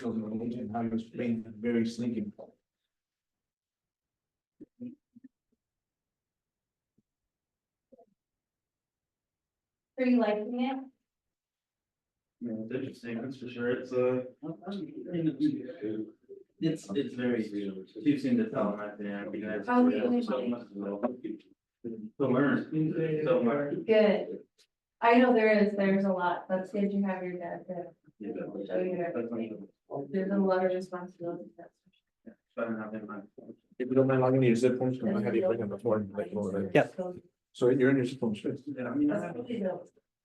and how he was being very sneaky. Are you liking it? Yeah, it's interesting, that's for sure. It's very too soon to tell, in my opinion, because Oh, there's so much to learn, so much. Good. I know there's a lot. That's good you have your dad there. Yeah, Show you everything. There's a lot of responsibility. That's for trying to have in mind. If you don't mind logging in your zip phones, sure. I have you bring them before. Yeah. So you're in your zip phones. Yeah, I mean, That's really the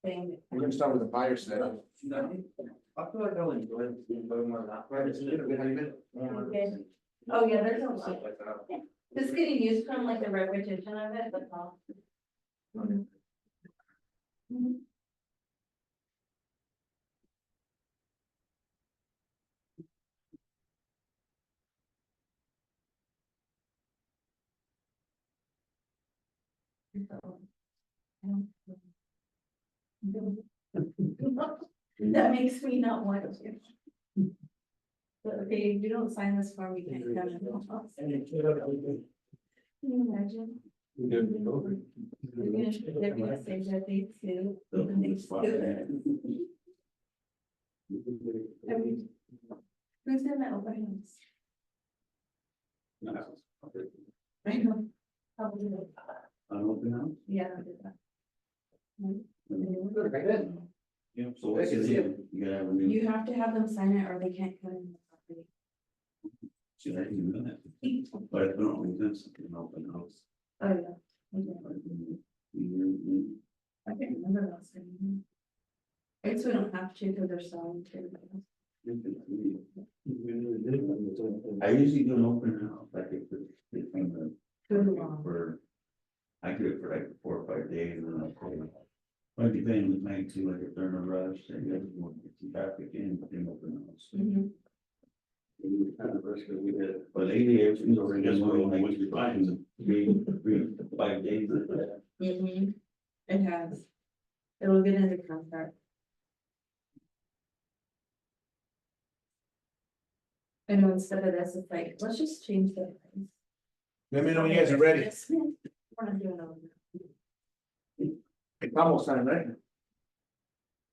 thing. We're gonna start with the buyer side. I feel like I'll enjoy it, but more that. Right, it's a little bit, how you been? Okay. Oh, yeah, there's a lot. Stuff like that. Just getting used from like the repetition of it, that's all. Mhm. That makes me not want to. But okay, if you don't sign this form, we can't come in. Can you imagine? They're gonna say that they sue. and they sue. Who's in that open house? I know. Probably. Yeah. I did that. Yeah, so what's his name? You gotta have a new. You have to have them sign it or they can't come in the property. See, I can do that, but I don't think that's something open house. Oh, yeah. Okay. I can't remember last time. I guess we don't have to because they're selling too. I usually do an open house, like if it's Too long. for, I do it for like 4 or 5 days and then I'll call it. But depending on the night too, like if they're in a rush, then you have to go get some traffic in, but then open house. Mhm. Kind of rush that we did, but lately everything's already just going like 3, 5 days. Mhm. It has. It'll get into contract. I know instead of this, it's like, let's just change the. price. Let me know when you guys are ready. Yes, ma'am. We're not doing all that. It's almost time, right?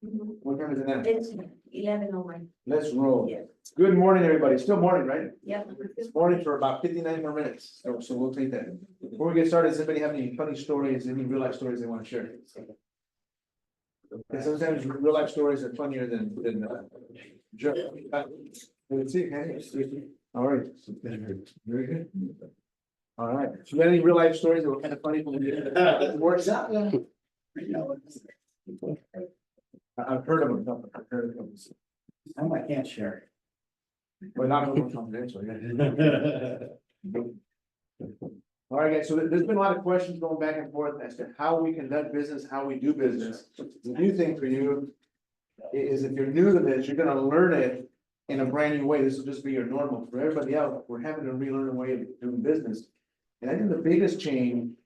Mhm. What time is it now? It's 11:01. Let's roll. Yeah. Good morning, everybody. Still morning, right? Yep. It's morning for about 59 more minutes, so we'll take that. Before we get started, does anybody have any funny stories, any real life stories they want to share? And sometimes real life stories are funnier than joke. Let's see, hey, all right. Very good. All right, so you got any real life stories that were kind of funny from the works out? I've heard of them. I've heard of them. Some I can't share. Well, not confidential, yeah. All right, guys, so there's been a lot of questions going back and forth as to how we conduct business, how we do business. The new thing for you is if you're new to this, you're gonna learn it in a brand new way. This will just be your normal. For everybody else, we're having to relearn a way of doing business. And I think the biggest change,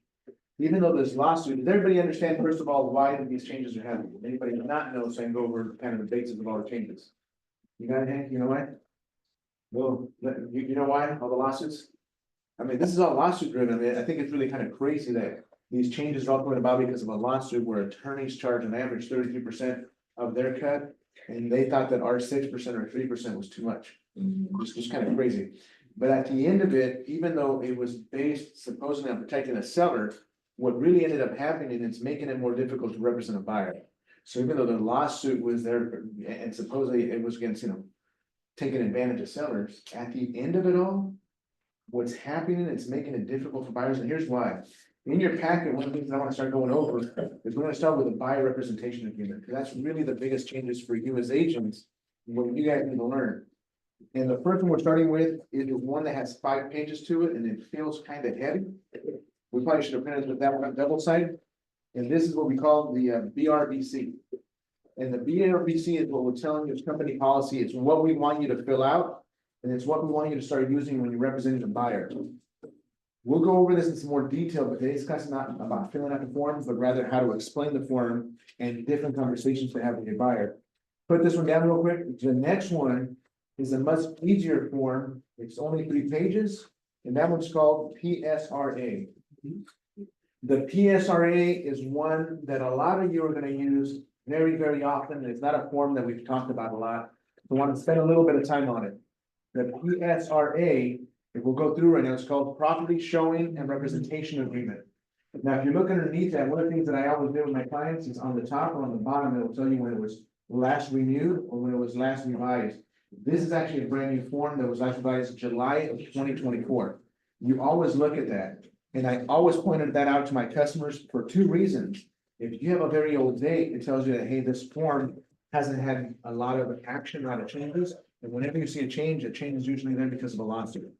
even though there's lawsuit, does everybody understand, first of all, why these changes are happening? Anybody not know, so I can go over kind of the basics of all the changes. You got it, Hank? You know why? Well, you know why, all the lawsuits? I mean, this is all lawsuit driven. I mean, I think it's really kind of crazy that these changes are all going about because of a lawsuit where attorneys charge an average 33% of their cut. And they thought that our 6% or 3% was too much. It's just kind of crazy. But at the end of it, even though it was based supposedly on protecting a seller, what really ended up happening is making it more difficult to represent a buyer. So even though the lawsuit was there and supposedly it was against, taking advantage of sellers, at the end of it all, what's happening is making it difficult for buyers, and here's why. In your packet, one of the things I want to start going over is we're going to start with a buyer representation agreement, because that's really the biggest changes for you as agents, what you guys need to learn. And the first one we're starting with is one that has 5 pages to it, and it feels kind of heavy. We probably should have printed with that one on double side. And this is what we call the BRBC. And the BRBC is what we're telling you is company policy. It's what we want you to fill out. And it's what we want you to start using when you're representing a buyer. We'll go over this in some more detail, but today's class is not about filling out the forms, but rather how to explain the form and different conversations to have with your buyer. Put this one down real quick. The next one is a much easier form. It's only 3 pages, and that one's called PSRA. The PSRA is one that a lot of you are gonna use very, very often. It's not a form that we've talked about a lot. We want to spend a little bit of time on it. The PSRA, it will go through right now, it's called Property Showing and Representation Agreement. Now, if you look underneath that, one of the things that I always do with my clients is on the top or on the bottom, it will tell you when it was last renewed or when it was last revised. This is actually a brand new form that was last revised July of 2024. You always look at that, and I always pointed that out to my customers for 2 reasons. If you have a very old date, it tells you that, hey, this form hasn't had a lot of action, a lot of changes. And whenever you see a change is usually there because of a lawsuit.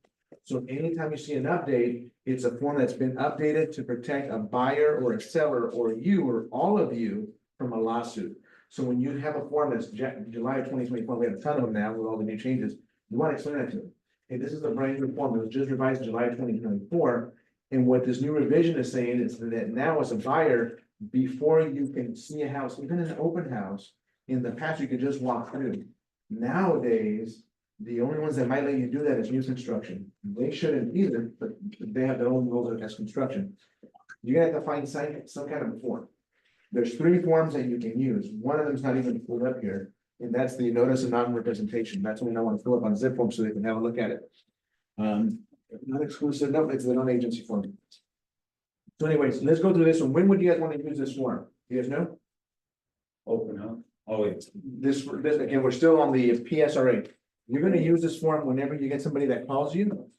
So anytime you see an update, it's a form that's been updated to protect a buyer or a seller or you or all of you from a lawsuit. So when you have a form that's July of 2024, we have a ton of them now with all the new changes, you want to explain that to them. Hey, this is a brand new form, it was just revised in July of 2024. And what this new revision is saying is that now as a buyer, before you can see a house, even in an open house, in the past, you could just walk through. Nowadays, the only ones that might let you do that is new construction. They shouldn't either, but they have their own rules as construction. You're gonna have to find some kind of a form. There's 3 forms that you can use. One of them is not even pulled up here, and that's the notice of non-representation. That's when I want to fill up on zip form so they can have a look at it. Not exclusive, no, it's the non-agency form. So anyways, let's go through this one. When would you guys want to use this form? You guys know? Open up, oh, wait, This again, we're still on the PSRA. You're gonna use this form whenever you get somebody that calls you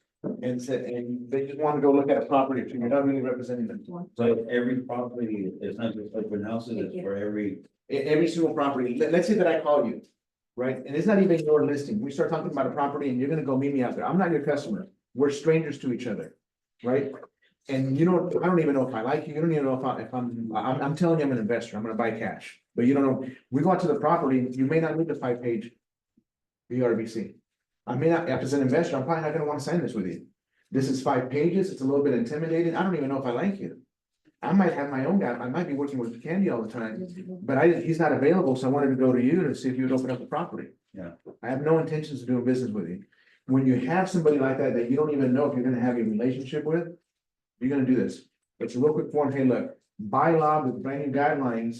and said, and they just want to go look at a property, so you're not really representing them. so every property, it's not just open houses, it's for every, Every single property, let's say that I call you, right? And it's not even your listing. We start talking about a property and you're gonna go meet me out there. I'm not your customer. We're strangers to each other, right? And you don't, I don't even know if I like you. You don't even know if I'm telling you I'm an investor. I'm gonna buy cash. But you don't know, we go out to the property, you may not need the 5-page BRBC. I may not, as an investor, I'm probably not gonna wanna sign this with you. This is 5 pages, it's a little bit intimidating, I don't even know if I like you. I might have my own guy, I might be working with Candy all the time, but he's not available, so I wanted to go to you to see if you would open up the property. Yeah. I have no intentions of doing business with you. When you have somebody like that, that you don't even know if you're gonna have a relationship with, you're gonna do this. It's a real quick form, hey, look, by law with brand new guidelines,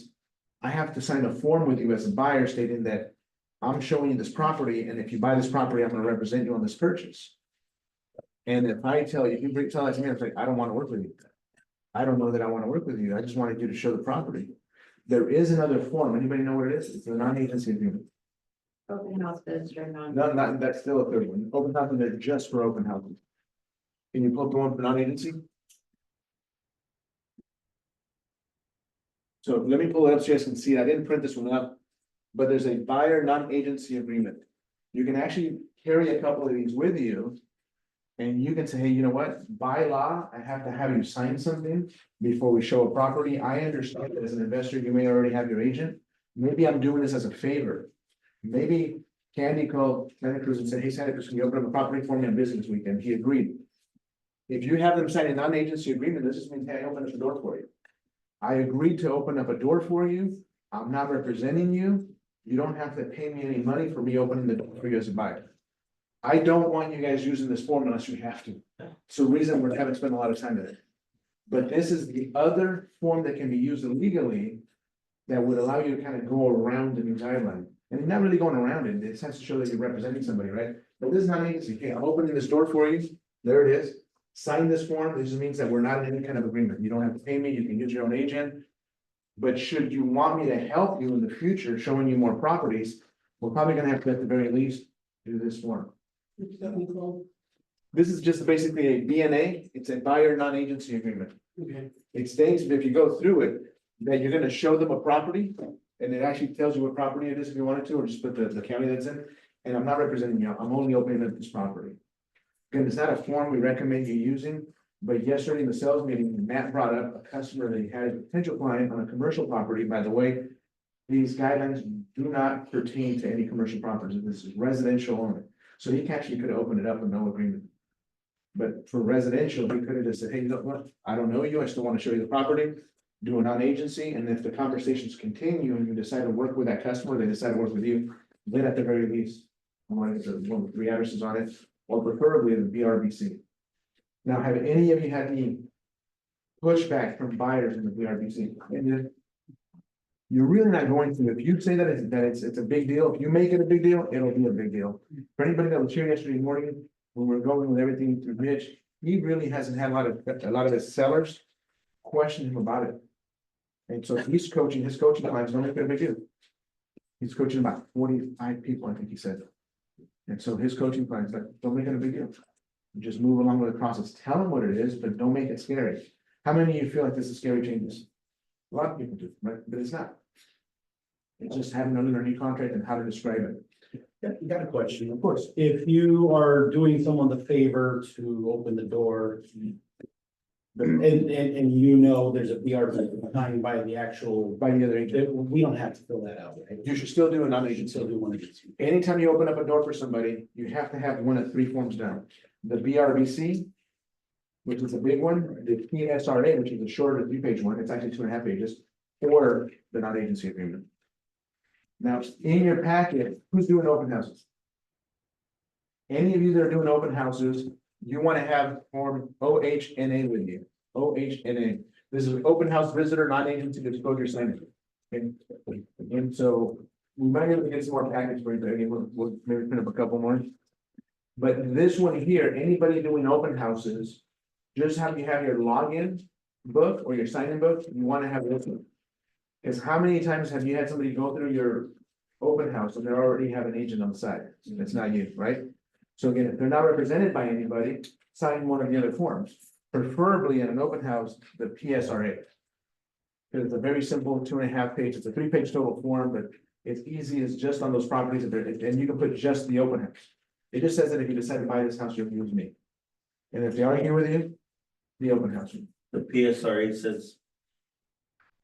I have to sign a form with you as a buyer stating that I'm showing you this property, and if you buy this property, I'm gonna represent you on this purchase. And if I tell you, if you tell that to me, I'm like, I don't wanna work with you. I don't know that I wanna work with you, I just wanted you to show the property. There is another form, anybody know what it is? It's a non-agency agreement. Open house bids or non. No, not, that's still a 3rd one, open houses are just for open houses. Can you pull up the one for non-agency? So let me pull it up so you guys can see it, I didn't print this one up, but there's a buyer non-agency agreement. You can actually carry a couple of these with you. And you can say, hey, you know what, by law, I have to have you sign something before we show a property. I understand that as an investor, you may already have your agent. Maybe I'm doing this as a favor. Maybe Candy called Santa Cruz and said, hey, Santa Cruz, can you open up a property for me on business weekend? He agreed. If you have them sign a non-agency agreement, this just means, hey, I opened up a door for you. I agreed to open up a door for you. I'm not representing you. You don't have to pay me any money for me opening the door for you as a buyer. I don't want you guys using this form unless you have to. So reason we haven't spent a lot of time in it. But this is the other form that can be used legally that would allow you to kind of go around the new guideline. And you're not really going around it. It has to show that you're representing somebody, right? But this is not agency. Okay, I'm opening this door for you. There it is. Sign this form. This just means that we're not in any kind of agreement. You don't have to pay me. You can use your own agent. But should you want me to help you in the future, showing you more properties, we're probably gonna have to, at the very least, do this form. This is just basically a BNA, it's a buyer non-agency agreement. Okay. It states that if you go through it, that you're gonna show them a property, and it actually tells you what property it is if you wanted to, or just put the county that's in, and I'm not representing you, I'm only opening up this property. Again, it's not a form we recommend you using, but yesterday in the sales meeting, Matt brought up a customer that he had a potential client on a commercial property, by the way. These guidelines do not pertain to any commercial properties, this is residential only. So he actually could have opened it up with no agreement. But for residential, he could have just said, hey, you know what, I don't know you, I still want to show you the property. Do a non-agency, and if the conversations continue and you decide to work with that customer, they decide to work with you, then at the very least, one is one with 3 addresses on it, or preferably the BRBC. Now, have any of you had any pushback from buyers in the BRBC? And you're really not going to, if you say that it's a big deal, if you make it a big deal, it'll be a big deal. For anybody that was here yesterday morning, when we we're going with everything through Mitch, he really hasn't had a lot of his sellers question him about it. And so he's coaching, his coaching clients don't make it a big deal. He's coaching about 45 people, I think he said. And so his coaching clients like, don't make it a big deal. Just move along with the process. Tell them what it is, but don't make it scary. How many of you feel like this is scary changes? A lot of people do, right? But it's not. It's just having to learn a new contract and how to describe it. Yeah, you got a question. Of course. If you are doing someone the favor to open the door. And you know there's a BRB behind by the actual, By the other agent. we don't have to fill that out, right? You should still do a You non-agent can still sale. do one agency. Anytime you open up a door for somebody, you have to have one of 3 forms done. The BRBC, which is a big one, the PSRA, which is a shorter 3-page one, it's actually 2.5 pages, or the non-agency agreement. Now, in your packet, who's doing open houses? Any of you that are doing open houses, you want to have form OHNA with you. OHNA. This is an open house visitor, non-agency disclosure signing. Okay? And so we might be able to get some more packets for you, but again, we'll maybe print up a couple more. But this one here, anybody doing open houses, just have you have your login book or your sign-in book, you want to have this one. Because how many times have you had somebody go through your open house and they already have an agent on the side? It's not you, right? So again, if they're not represented by anybody, sign one of the other forms, preferably in an open house, the PSRA. Because it's a very simple 2.5 page, it's a 3-page total form, but it's easy as just on those properties, and you can put just the open house. It just says that if you decide to buy this house, you'll use me. And if they argue with you, the open house, The PSRA says,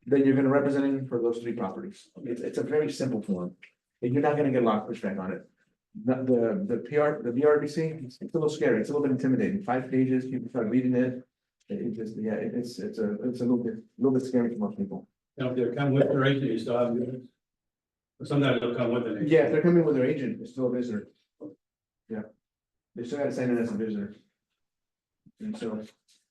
then you're gonna represent him for those 3 properties. It's a very simple form. And you're not gonna get a lot of pushback on it. The BRBC, it's a little scary, it's a little bit intimidating, 5 pages, people start reading it. It just, yeah, it's a little bit scary for most people. Now, if they're coming with their agent, you still have units. But sometimes they'll come with an agent. Yeah, if they're coming with their agent, it's still a visitor. Yeah. They still gotta sign in as a visitor. And so,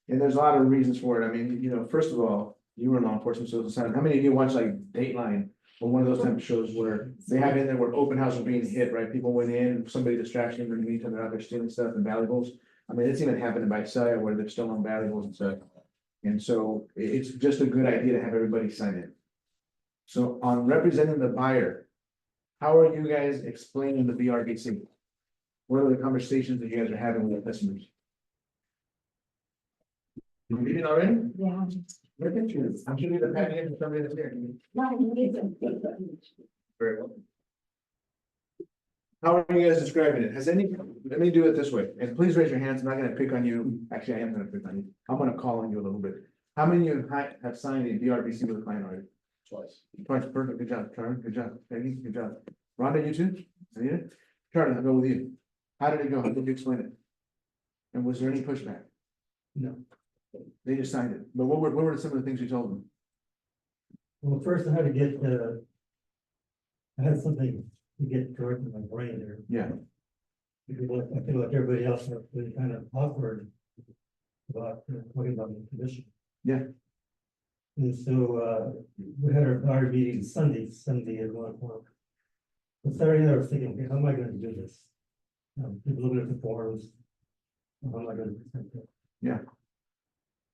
and there's a lot of reasons for it. I mean, you know, first of all, you were in law enforcement, so how many of you watch like Dateline? Or one of those type of shows where they have in there where open house was being hit, right? People went in, somebody distracted them, and each other out there stealing stuff and valuables. I mean, it's even happened by Saya where they're stolen valuables and stuff. And so it's just a good idea to have everybody sign in. So on representing the buyer, how are you guys explaining the BRBC? What are the conversations that you guys are having with the customers? You read it already? Yeah. Look at you. I'm sure you're the packet for somebody that's here. Very well. How are you guys describing it? Let me do it this way, and please raise your hands. I'm not gonna pick on you. Actually, I am gonna pick on you. I'm gonna call on you a little bit. How many of you have signed a BRBC with a client already? Twice. Twice, perfect. Good job, Karen. Good job. Peggy, good job. Rhonda, you too? Anita? Charlie, I'll go with you. How did it go? How did you explain it? And was there any pushback? No. They just signed it. But what were some of the things you told them? Well, first I had to get, I had something to get correct in my brain there. Yeah, Because I feel like everybody else has been kind of awkward about talking about the commission. Yeah. And so, we had our meeting Sunday at 1 o'clock. On Saturday, I was thinking, okay, how am I gonna do this? People looking at the forms. How am I gonna present that? Yeah.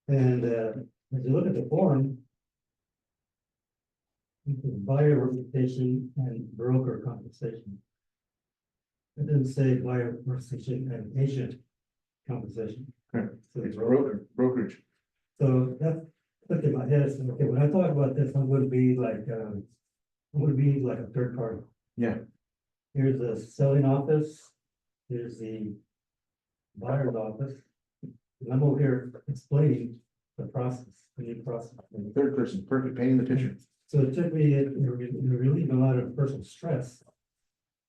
And, as you look at the form, it says buyer representation and broker compensation. It doesn't say buyer representation and agent compensation. Correct. So it's brokerage. So that clicked in my head, so, okay, when I talk about this, I'm gonna be like, a third party. Yeah. Here's the selling office, here's the buyer's office. And I'm over here explaining the process, the new process. Third person, perfect, painting the picture. So it took me, it relieved a lot of personal stress.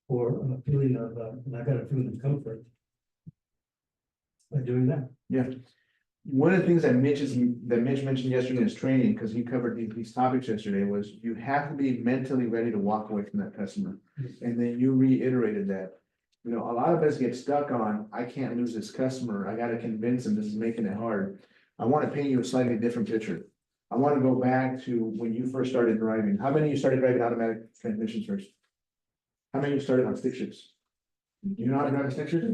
For a feeling of, and I got a feeling of comfort. By doing that. Yeah. One of the things that Mitch mentioned yesterday in his training, because he covered these topics yesterday, was you have to be mentally ready to walk away from that customer. And then you reiterated that You know, a lot of us get stuck on, I can't lose this customer, I gotta convince him this is making it hard. I wanna paint you a slightly different picture. I wanna go back to when you first started driving. How many of you started driving automatic transmissions first? How many of you started on stick shifts? Do you know how to drive a stick shift?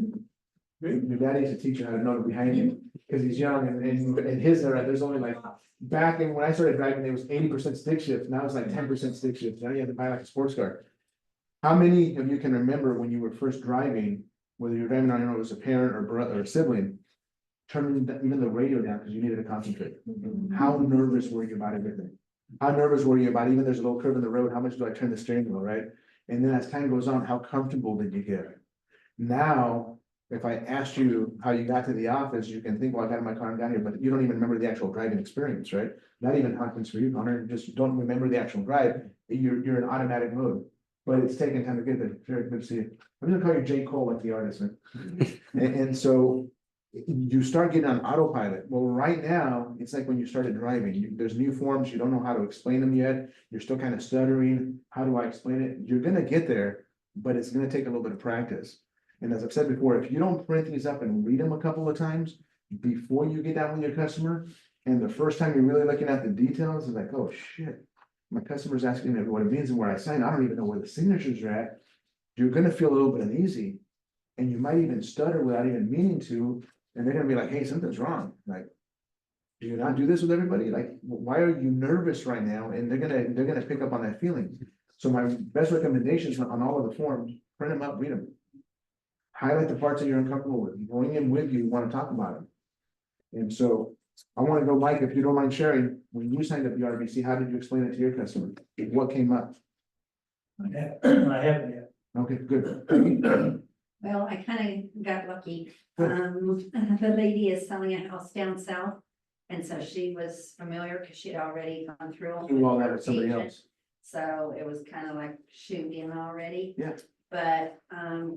Your dad used to teach you how to know behind him, cause he's young and in his era, there's only like, back in when I started driving, there was 80% stick shift, now it's like 10% stick shift, now you have to buy like a sports car. How many of you can remember when you were first driving, whether you're driving on your own as a parent or brother or sibling, turning even the radio down because you needed to concentrate? How nervous were you about everything? How nervous were you about even there's a little curve in the road, how much do I turn the steering wheel, right? And then as time goes on, how comfortable did you get? Now, if I asked you how you got to the office, you can think, well, I got in my car and got here, but you don't even remember the actual driving experience, right? That even happens for you, Connor, just don't remember the actual drive, you're in automatic mode. But it's taking time to get there. Very good to see you. I'm gonna call you J. Cole like the artist, man. And so you start getting on autopilot. Well, right now, it's like when you started driving, there's new forms, you don't know how to explain them yet. You're still kind of stuttering. How do I explain it? You're gonna get there, but it's gonna take a little bit of practice. And as I've said before, if you don't print these up and read them a couple of times before you get down with your customer, and the first time you're really looking at the details, it's like, oh shit. My customer's asking me what it means and where I sign, I don't even know where the signatures are at. You're gonna feel a little bit uneasy. And you might even stutter without even meaning to, and they're gonna be like, hey, something's wrong, like. Do you not do this with everybody? Like, why are you nervous right now? And they're gonna pick up on that feeling. So my best recommendations on all of the forms, print them up, read them. Highlight the parts that you're uncomfortable with, bring them with you, wanna talk about them. And so I wanna go, Mike, if you don't mind sharing, when you signed up the RBC, how did you explain it to your customer? What came up? I haven't yet. Okay, good. Well, I kind of got lucky. The lady is selling a house down south. And so she was familiar because she had already gone through. Do all that with somebody else. So it was kind of like shooed in already. Yeah. But,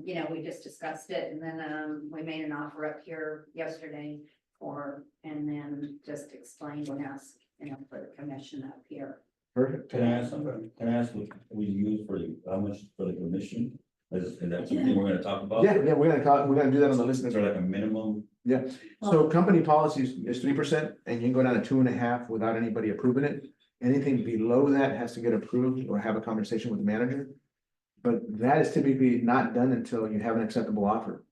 you know, we just discussed it and then, we made an offer up here yesterday and then just explained and asked, you know, for the commission up here. Perfect. Can I ask something? Can I ask what we use for how much for the commission? Is that something we're gonna talk about? Yeah, we're gonna do that on the list. Is there like a minimum? So company policies is 3%, and you can go down to 2.5 without anybody approving it. Anything below that has to get approved or have a conversation with the manager. But that is typically not done until you have an acceptable offer.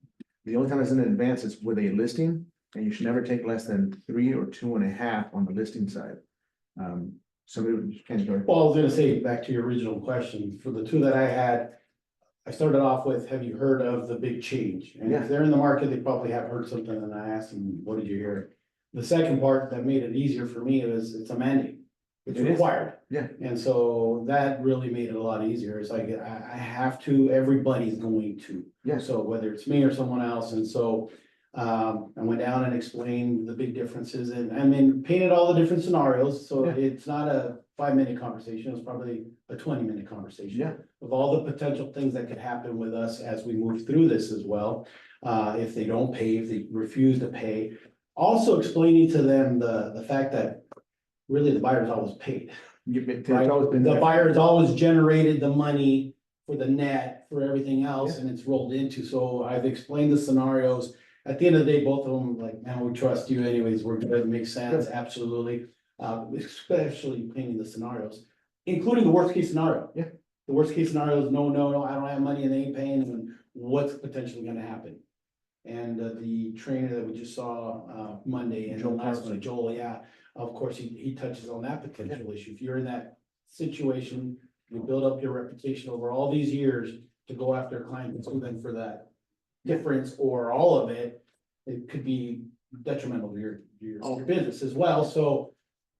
The only time it's in advance is with a listing, and you should never take less than 3 or 2.5 on the listing side. Somebody can go. Well, I was gonna say, back to your original question, for the two that I had, I started off with, have you heard of the big change? And Yeah. if they're in the market, they probably have heard something, and I asked them, what did you hear? The second part that made it easier for me is it's a mandate. It's It is. required. Yeah. And so that really made it a lot easier. It's like, I have to, everybody's going to. Yeah. So whether it's me or someone else, and so, I went down and explained the big differences and, I mean, painted all the different scenarios, so Yeah. it's not a 5-minute conversation, it's probably a 20-minute conversation. Yeah. Of all the potential things that could happen with us as we move through this as well. If they don't pay, if they refuse to pay. Also explaining to them the fact that really the buyer's always paid. Right? The buyer's always generated the money for the net, for everything else, and it's rolled into, so I've explained the scenarios. At the end of the day, both of them, like, man, we trust you anyways, we're good, it makes sense, absolutely. Especially painting the scenarios, including the worst case scenario. Yeah. The worst case scenario is no, I don't have money and they ain't paying, and what's potentially gonna happen? And the trainer that we just saw Monday and the last one, Joel, yeah, of course, he touches on that potential issue. If you're in that situation, you build up your reputation over all these years to go after a client and sue them for that difference or all of it, it could be detrimental to your business as well. So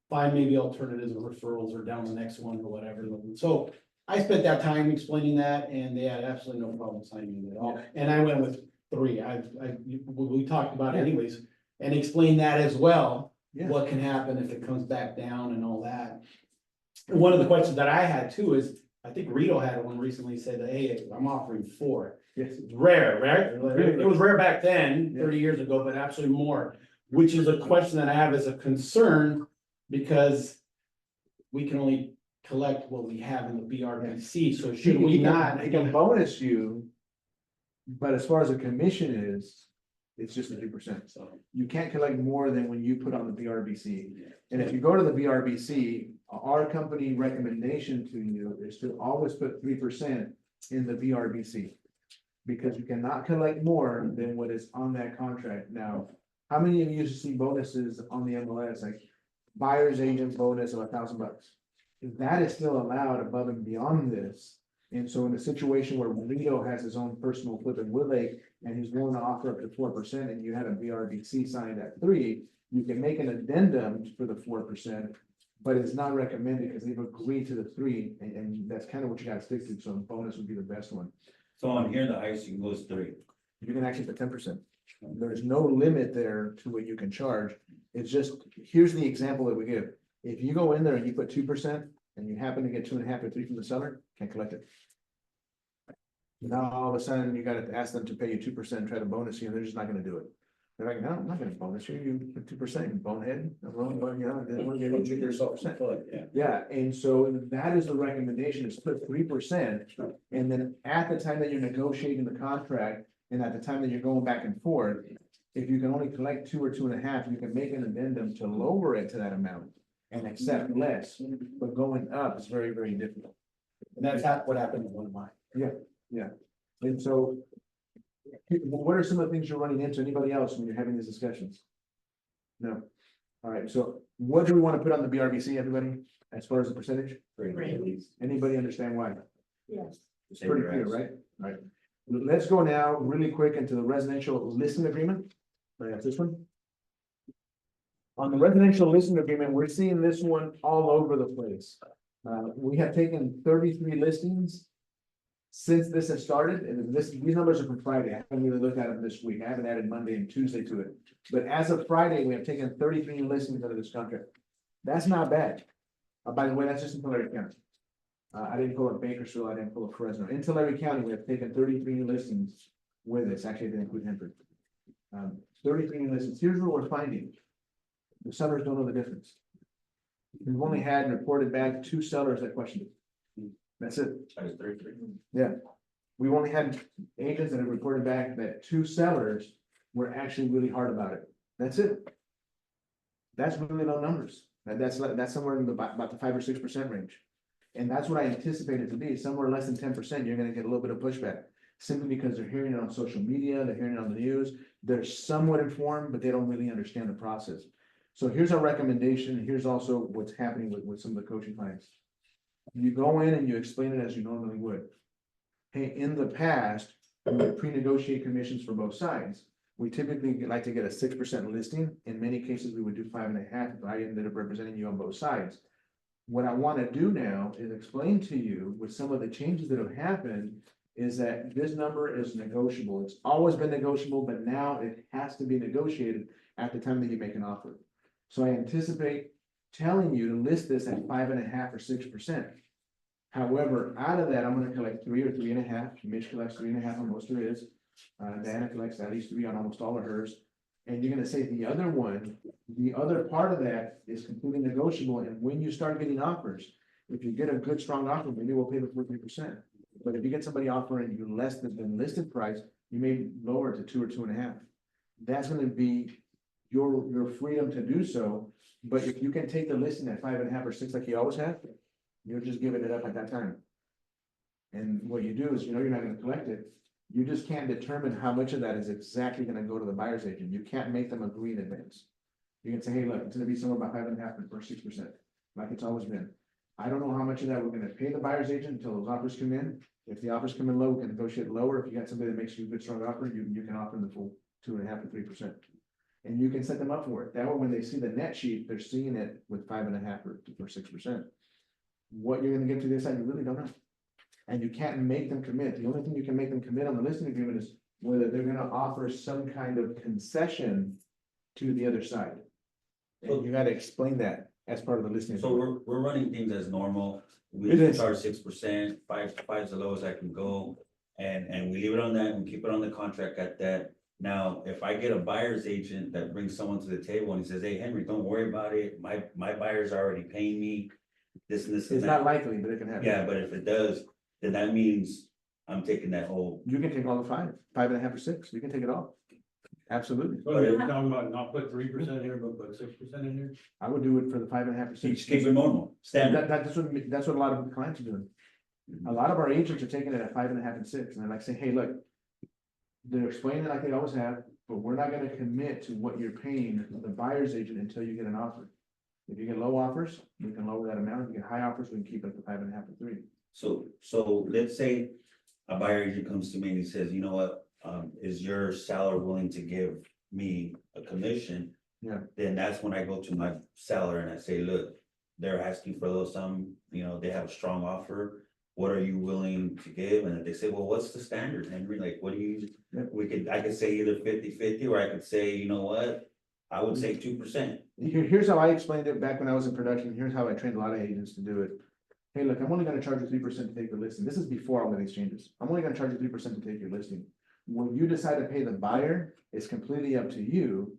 find maybe alternatives or referrals or down the next one or whatever. So I spent that time explaining that and they had absolutely no problem signing it at all. And I went with 3. We talked about it anyways and explained that as well. Yeah. What can happen if it comes back down and all that. And one of the questions that I had too is, I think Rito had one recently said that, hey, I'm offering 4. Yes. It's rare, right? It was rare back then, Yeah. 30 years ago, but absolutely more, which is a question that I have as a concern because we can only collect what we have in the BRBC, so should we not? He can bonus you But as far as a commission is, it's just a 2%. So, You can't collect more than when you put on the BRBC. And if you go to the BRBC, our company recommendation to you is to always put 3% in the BRBC. Because you cannot collect more than what is on that contract. Now, how many of you used to see bonuses on the MLS, like buyer's agent bonus of $1,000? That is still allowed above and beyond this. And so in a situation where Rito has his own personal flip in Woodlake and he's willing to offer up to 4% and you had a BRBC signed at 3%, you can make an addendum for the 4%, but it's not recommended because they've agreed to the 3%, and that's kind of what you gotta stick to. So bonus would be the best one. so on here, the highest you can go is 3. You can actually put 10%. There's no limit there to what you can charge. It's just, here's the example that we give. If you go in there and you put 2% and you happen to get 2.5 or 3 from the seller, can't collect it. Now, all of a sudden, you gotta ask them to pay you 2% and try to bonus you, and they're just not gonna do it. They're like, no, I'm not gonna bonus you, you put 2%, you bonehead. Well, you know, they want to give you yourself percent. Yeah. Yeah, and so that is the recommendation, is put 3%, and then at the time that you're negotiating the contract, and at the time that you're going back and forth, if you can only collect 2 or 2.5, you can make an addendum to lower it to that amount and accept less, but going up is very, very difficult. And that's what happened in one of mine. And so, what are some of the things you're running into? Anybody else when you're having these discussions? No. All right, so what do we want to put on the BRBC, everybody, as far as the percentage? Anybody understand why? Yes. It's pretty clear, right? All right. Let's go now really quick into the residential listing agreement. I got this one. On the residential listing agreement, we're seeing this one all over the place. We have taken 33 listings since this has started, and these numbers are from Friday. I haven't really looked at them this week. I haven't added Monday and Tuesday to it. But as of Friday, we have taken 33 new listings out of this contract. That's not bad. By the way, that's just in Tulare County. I didn't pull up Bakersfield, I didn't pull up Fresno. In Tulare County, we have taken 33 new listings with this. Actually, I didn't include Hanford. 33 new listings. Here's what we're finding. The sellers don't know the difference. We've only had reported back 2 sellers that questioned it. That's it. Yeah. We've only had agents that have reported back that 2 sellers were actually really hard about it. That's it. That's really low numbers. That's somewhere in about the 5 or 6% range. And that's what I anticipate it to be. Somewhere less than 10%, you're gonna get a little bit of pushback. Simply because they're hearing it on social media, they're hearing it on the news. They're somewhat informed, but they don't really understand the process. So here's our recommendation. Here's also what's happening with some of the coaching clients. You go in and you explain it as you normally would. Hey, in the past, we would pre-negotiate commissions for both sides. We typically like to get a 6% listing. In many cases, we would do 5.5 if I ended up representing you on both sides. What I want to do now is explain to you with some of the changes that have happened is that this number is negotiable. It's always been negotiable, but now it has to be negotiated at the time that you make an offer. So I anticipate telling you to list this at 5.5 or 6%. However, out of that, I'm gonna collect 3 or 3.5. Mitch collects 3.5 on most of his. Diana collects at least 3 on almost all of hers. And you're gonna say the other one, the other part of that is completely negotiable. And when you start getting offers, if you get a good, strong offer, maybe we'll pay the 3%. But if you get somebody offering you less than the listed price, you may lower it to 2 or 2.5. That's gonna be your freedom to do so. But if you can take the listing at 5.5 or 6 like you always have, you're just giving it up at that time. And what you do is, you know, you're not gonna collect it. You just can't determine how much of that is exactly gonna go to the buyer's agent. You can't make them agree in advance. You can say, hey, look, it's gonna be somewhere about 5.5 or 6%, like it's always been. I don't know how much of that we're gonna pay the buyer's agent until those offers come in. If the offers come in low, we can negotiate lower. If you got somebody that makes you a good, strong offer, you can offer them the full 2.5 to 3%. And you can set them up for it. That way, when they see the net sheet, they're seeing it with 5.5 or 6%. What you're gonna get to this side, you really don't know. And you can't make them commit. The only thing you can make them commit on the listing agreement is whether they're gonna offer some kind of concession to the other side. And you gotta explain that as part of the listing. So we're running things as normal. We It is. charge 6%, five's the lowest I can go. And we leave it on that and keep it on the contract at that. Now, if I get a buyer's agent that brings someone to the table and he says, hey, Henry, don't worry about it. My buyer's already paying me this and this and It's that. not likely, but it can happen. Yeah, but if it does, then that means I'm taking that whole, You can take all the 5.5 or 6, you can take it all. Absolutely. So you're talking about not put 3% here, but put 6% in here? I would do it for the 5.5 or 6. just keep it normal, standard. That's what a lot of the clients are doing. A lot of our agents are taking it at 5.5 and 6, and they're like saying, hey, look. They're explaining it like they always have, but we're not gonna commit to what you're paying the buyer's agent until you get an offer. If you get low offers, we can lower that amount. If you get high offers, we can keep it at the 5.5 and 3. So let's say a buyer agent comes to me and he says, you know what, is your seller willing to give me a commission? Yeah. Then that's when I go to my seller and I say, look, they're asking for a little sum, you know, they have a strong offer. What are you willing to give? And if they say, well, what's the standard, Henry? Like, what do you, I could say either 50-50, or I could say, you know what? I would say 2%. Here's how I explained it back when I was in production. Here's how I trained a lot of agents to do it. Hey, look, I'm only gonna charge you 3% to take the listing. This is before all of these changes. I'm only gonna charge you 3% to take your listing. When you decide to pay the buyer, it's completely up to you,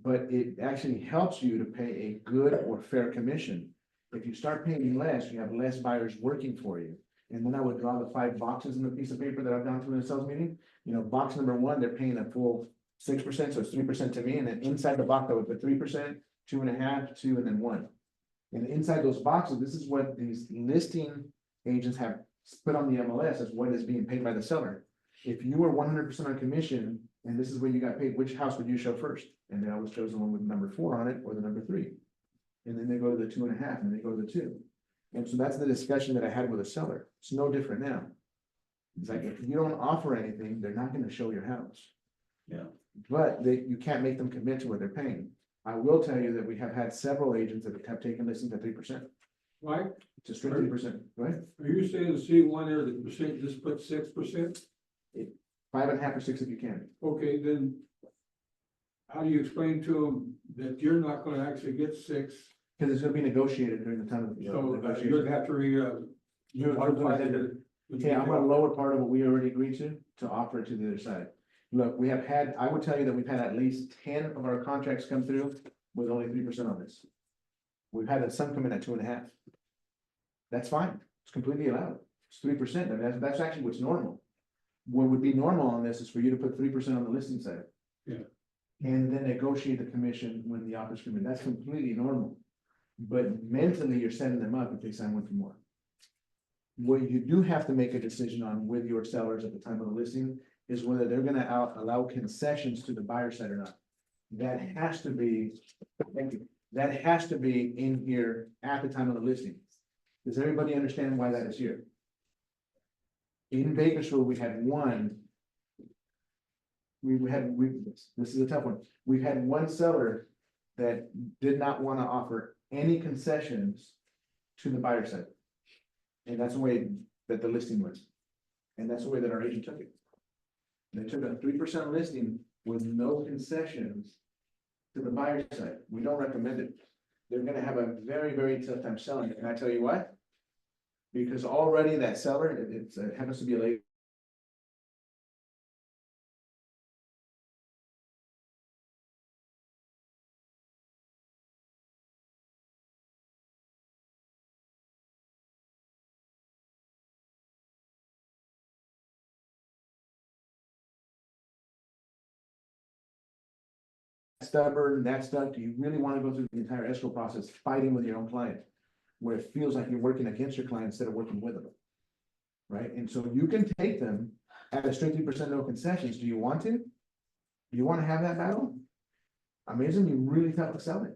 but it actually helps you to pay a good or fair commission. If you start paying less, you have less buyers working for you. And then I would draw the 5 boxes in the piece of paper that I've gone through in a sales meeting. You know, box number 1, they're paying a full 6%, so it's 3% to me, and then inside the box, I would put 3%, 2.5, 2, and then 1. And inside those boxes, this is what these listing agents have put on the MLS as what is being paid by the seller. If you were 100% on commission, and this is what you got paid, which house would you show first? And they always chose the one with number 4 on it, or the number 3. And then they go to the 2.5, and they go to the 2. And so that's the discussion that I had with a seller. It's no different now. It's like, if you don't offer anything, they're not gonna show your house. Yeah. But you can't make them commit to what they're paying. I will tell you that we have had several agents that have taken listings at 3%. Mike, It's a strict 3%, right? are you saying the C1 there, the percent, just put 6%? 5.5 or 6 if you can. Okay, then how do you explain to them that you're not gonna actually get 6? Because it's gonna be negotiated during the time of the So you're negotiation. gonna have to You're modify gonna- it. Okay, I'm gonna lower part of what we already agreed to offer to the other side. Look, we have had, I would tell you that we've had at least 10 of our contracts come through with only 3% on this. We've had some come in at 2.5. That's fine. It's completely allowed. It's 3%. I mean, that's actually what's normal. What would be normal on this is for you to put 3% on the listing side. Yeah. And then negotiate the commission when the offers come in. That's completely normal. But mentally, you're setting them up if they sign one for more. What you do have to make a decision on with your sellers at the time of the listing is whether they're gonna allow concessions to the buyer side or not. That has to be, thank you, that has to be in here at the time of the listing. Does everybody understand why that is here? In Bakersfield, we had one. This is a tough one. We've had one seller that did not want to offer any concessions to the buyer side. And that's the way that the listing was. And that's the way that our agent took it. They took a 3% listing with no concessions to the buyer side. We don't recommend it. They're gonna have a very, very tough time selling it. And I tell you why? Because already that seller, it happens to be a lady. Stubborn, that stuff, do you really want to go through the entire escrow process fighting with your own client? Where it feels like you're working against your client instead of working with them. Right, and so you can take them at a strictly percent no concessions, do you want to? Do you want to have that battle? Amazing, you're really tough to sell it.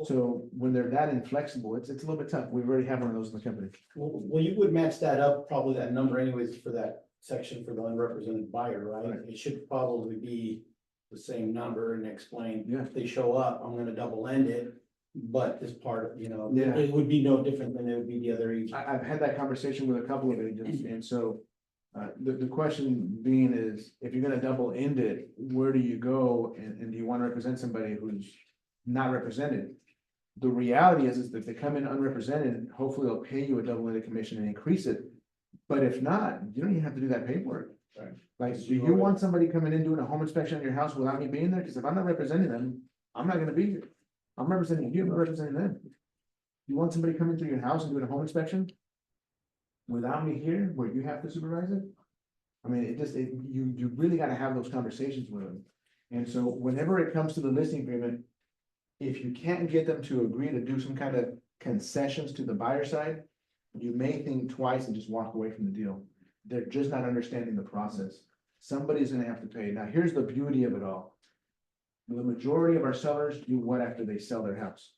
So when they're that inflexible, it's a little bit tough, we already have one of those in the company. Well, you would match that up, probably that number anyways for that section for the unrepresented buyer, right? Right. It should probably be the same number and explain. Yeah. If they show up, I'm gonna double end it, but this part, you know, Yeah. it would be no different than it would be the other agent. I've had that conversation with a couple of agents, and so. The question being is, if you're gonna double end it, where do you go, and do you wanna represent somebody who's not represented? The reality is that if they come in unrepresented, hopefully they'll pay you a double-ended commission and increase it. But if not, you don't even have to do that paperwork. Right. Like, do you want somebody coming in doing a home inspection on your house without me being there? Cause if I'm not representing them, I'm not gonna be here. I'm representing you, I'm representing them. You want somebody coming through your house and doing a home inspection? Without me here, where you have to supervise it? I mean, you really gotta have those conversations with them. And so whenever it comes to the listing agreement, if you can't get them to agree to do some kind of concessions to the buyer side, you may think twice and just walk away from the deal. They're just not understanding the process. Somebody's gonna have to pay. Now, here's the beauty of it all. The majority of our sellers do what after they sell their house?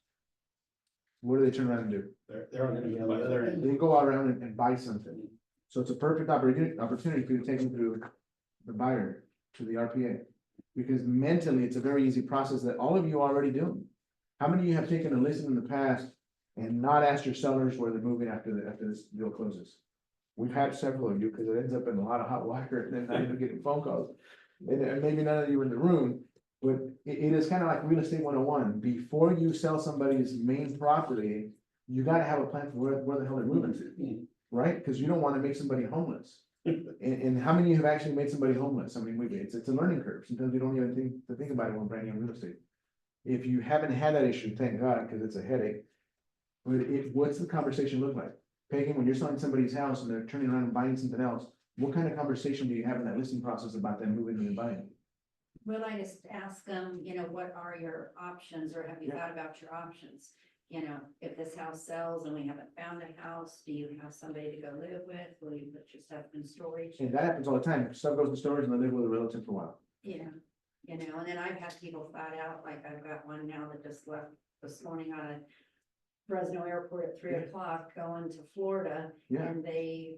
What do they turn around and do? They're gonna be on the other end. They go out around and buy something. So it's a perfect opportunity for you to take them through the buyer to the RPA. Because mentally, it's a very easy process that all of you already do. How many of you have taken a listing in the past and not asked your sellers where they're moving after this deal closes? We've had several of you, because it ends up in a lot of hot water and then not even getting phone calls. And maybe none of you were in the room, but it is kind of like real estate 101. Before you sell somebody's main property, you gotta have a plan for where the hell they're moving to, right? Because you don't want to make somebody homeless. And how many of you have actually made somebody homeless? I mean, it's a learning curve. Sometimes we don't even think about it when brand new real estate. If you haven't had that issue, thank God, because it's a headache. But what's the conversation look like? Peggy, when you're selling somebody's house and they're turning around and buying something else, what kind of conversation do you have in that listing process about them moving and buying? Well, I just ask them, what are your options, or have you thought about your options? If this house sells and we haven't found a house, do you have somebody to go live with? Will you put your stuff in storage? And that happens all the time. Stuff goes in storage and they live with a relative for a while. Yeah, and then I've had people flat out, like I've got one now that just left this morning out of Fresno Airport at 3 o'clock going to Florida. Yeah. And they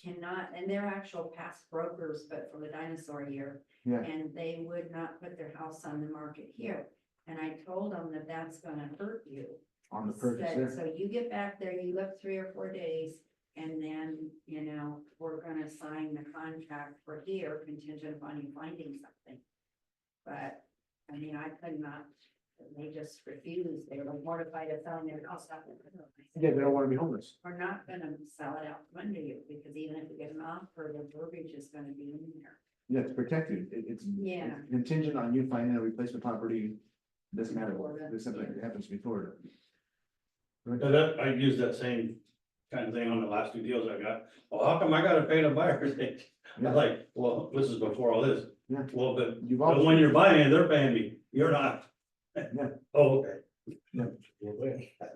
cannot, and they're actual past brokers, but from the dinosaur year. Yeah. And they would not put their house on the market here. And I told them that that's gonna hurt you. On the purchase Said, there. so you get back there, you look 3 or 4 days, and then, we're gonna sign the contract for here contingent upon you finding something. But, I mean, I could not, they just refused. They were mortified of selling their house out. Yeah, they don't want to be homeless. We're not gonna sell it out from under you, because even if we get an offer, the verbiage is gonna be in there. Yeah, it's protected. It's Yeah. contingent on you finding a replacement property. Doesn't matter what, Florida. this something that happens to be Florida. I used that same kind of thing on the last 2 deals I got. Well, how come I gotta pay the buyer's agent? I'm like, well, this is before all this. Yeah. Well, but You've but always. when you're buying, they're paying me. You're not. Yeah. Oh, okay.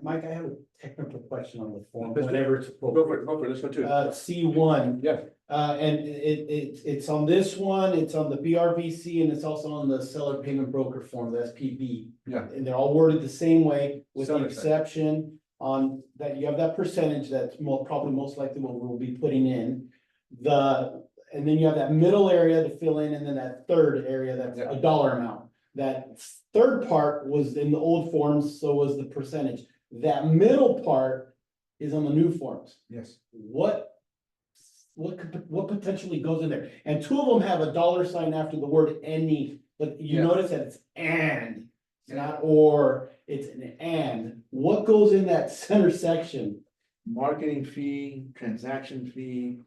Mike, I have a technical question on the form, Let's do it. whenever it's appropriate. Go for it, let's go to it. C1. Yeah. And it's on this one, it's on the BRBC, and it's also on the seller payment broker form, the SPB. Yeah. And they're all worded the same way, with the Seller side. exception on that you have that percentage that's probably most likely what we'll be putting in. And then you have that middle area to fill in, and then that third area, that's Yeah. a dollar amount. That third part was in the old forms, so was the percentage. That middle part is on the new forms. Yes. What potentially goes in there? And 2 of them have a dollar sign after the word any, but you Yeah. notice that it's and, it's not or, it's an and. What goes in that center section? Marketing fee, transaction fee.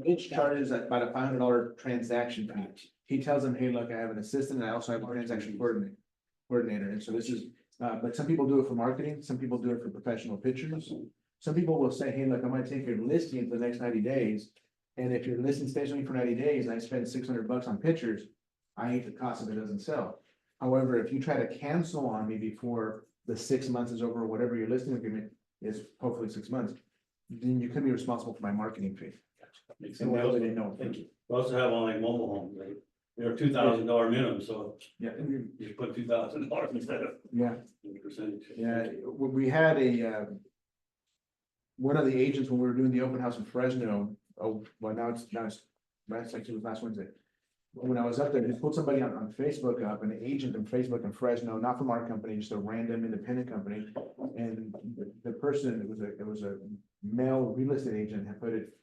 Each charges about a $500 transaction fee. He tells them, hey, look, I have an assistant and I also have a transaction coordinator. And so this is, but some people do it for marketing. Some people do it for professional pictures. Some people will say, hey, look, I'm gonna take your listing for the next 90 days. And if your listing stays with me for 90 days and I spend $600 on pictures, I hate the cost if it doesn't sell. However, if you try to cancel on me before the 6 months is over, or whatever your listing agreement is, hopefully 6 months, then you could be responsible for my marketing fee. Makes And sense. we also didn't know. Thank you. We also have on like mobile homes, like, they're $2,000 minimum, so Yeah, you put $2,000 instead of yeah. percentage. Yeah, we had one of the agents when we were doing the open house in Fresno, that's actually was last Wednesday. When I was up there, he pulled somebody on Facebook up, an agent on Facebook in Fresno, not from our company, just a random independent company. And the person, it was a male real estate agent, had put it,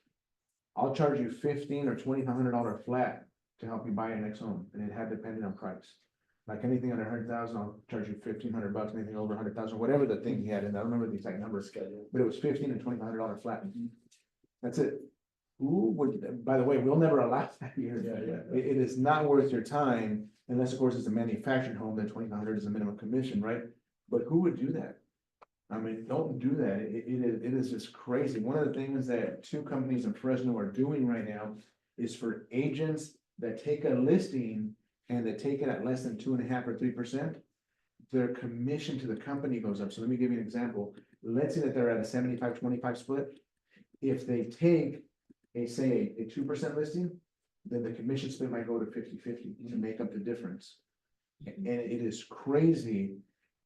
I'll charge you $1,500 or $2,500 flat to help you buy your next home, and it had depended on price. Like anything under 100,000, I'll charge you $1,500, anything over 100,000, whatever the thing he had, and I don't remember the exact numbers, but it was $1,500 and $2,500 flat. That's it. Who would, by the way, we'll never allow that here. It is not worth your time, unless of course it's a manufactured home, then $2,500 is a minimum commission, right? But who would do that? I mean, don't do that. It is just crazy. One of the things that 2 companies in Fresno are doing right now is for agents that take a listing and that take it at less than 2.5% or 3%. Their commission to the company goes up. So let me give you an example. Let's say that they're at a 75-25 split. If they take say a 2% listing, then the commission split might go to 50-50 to make up the difference. And it is crazy.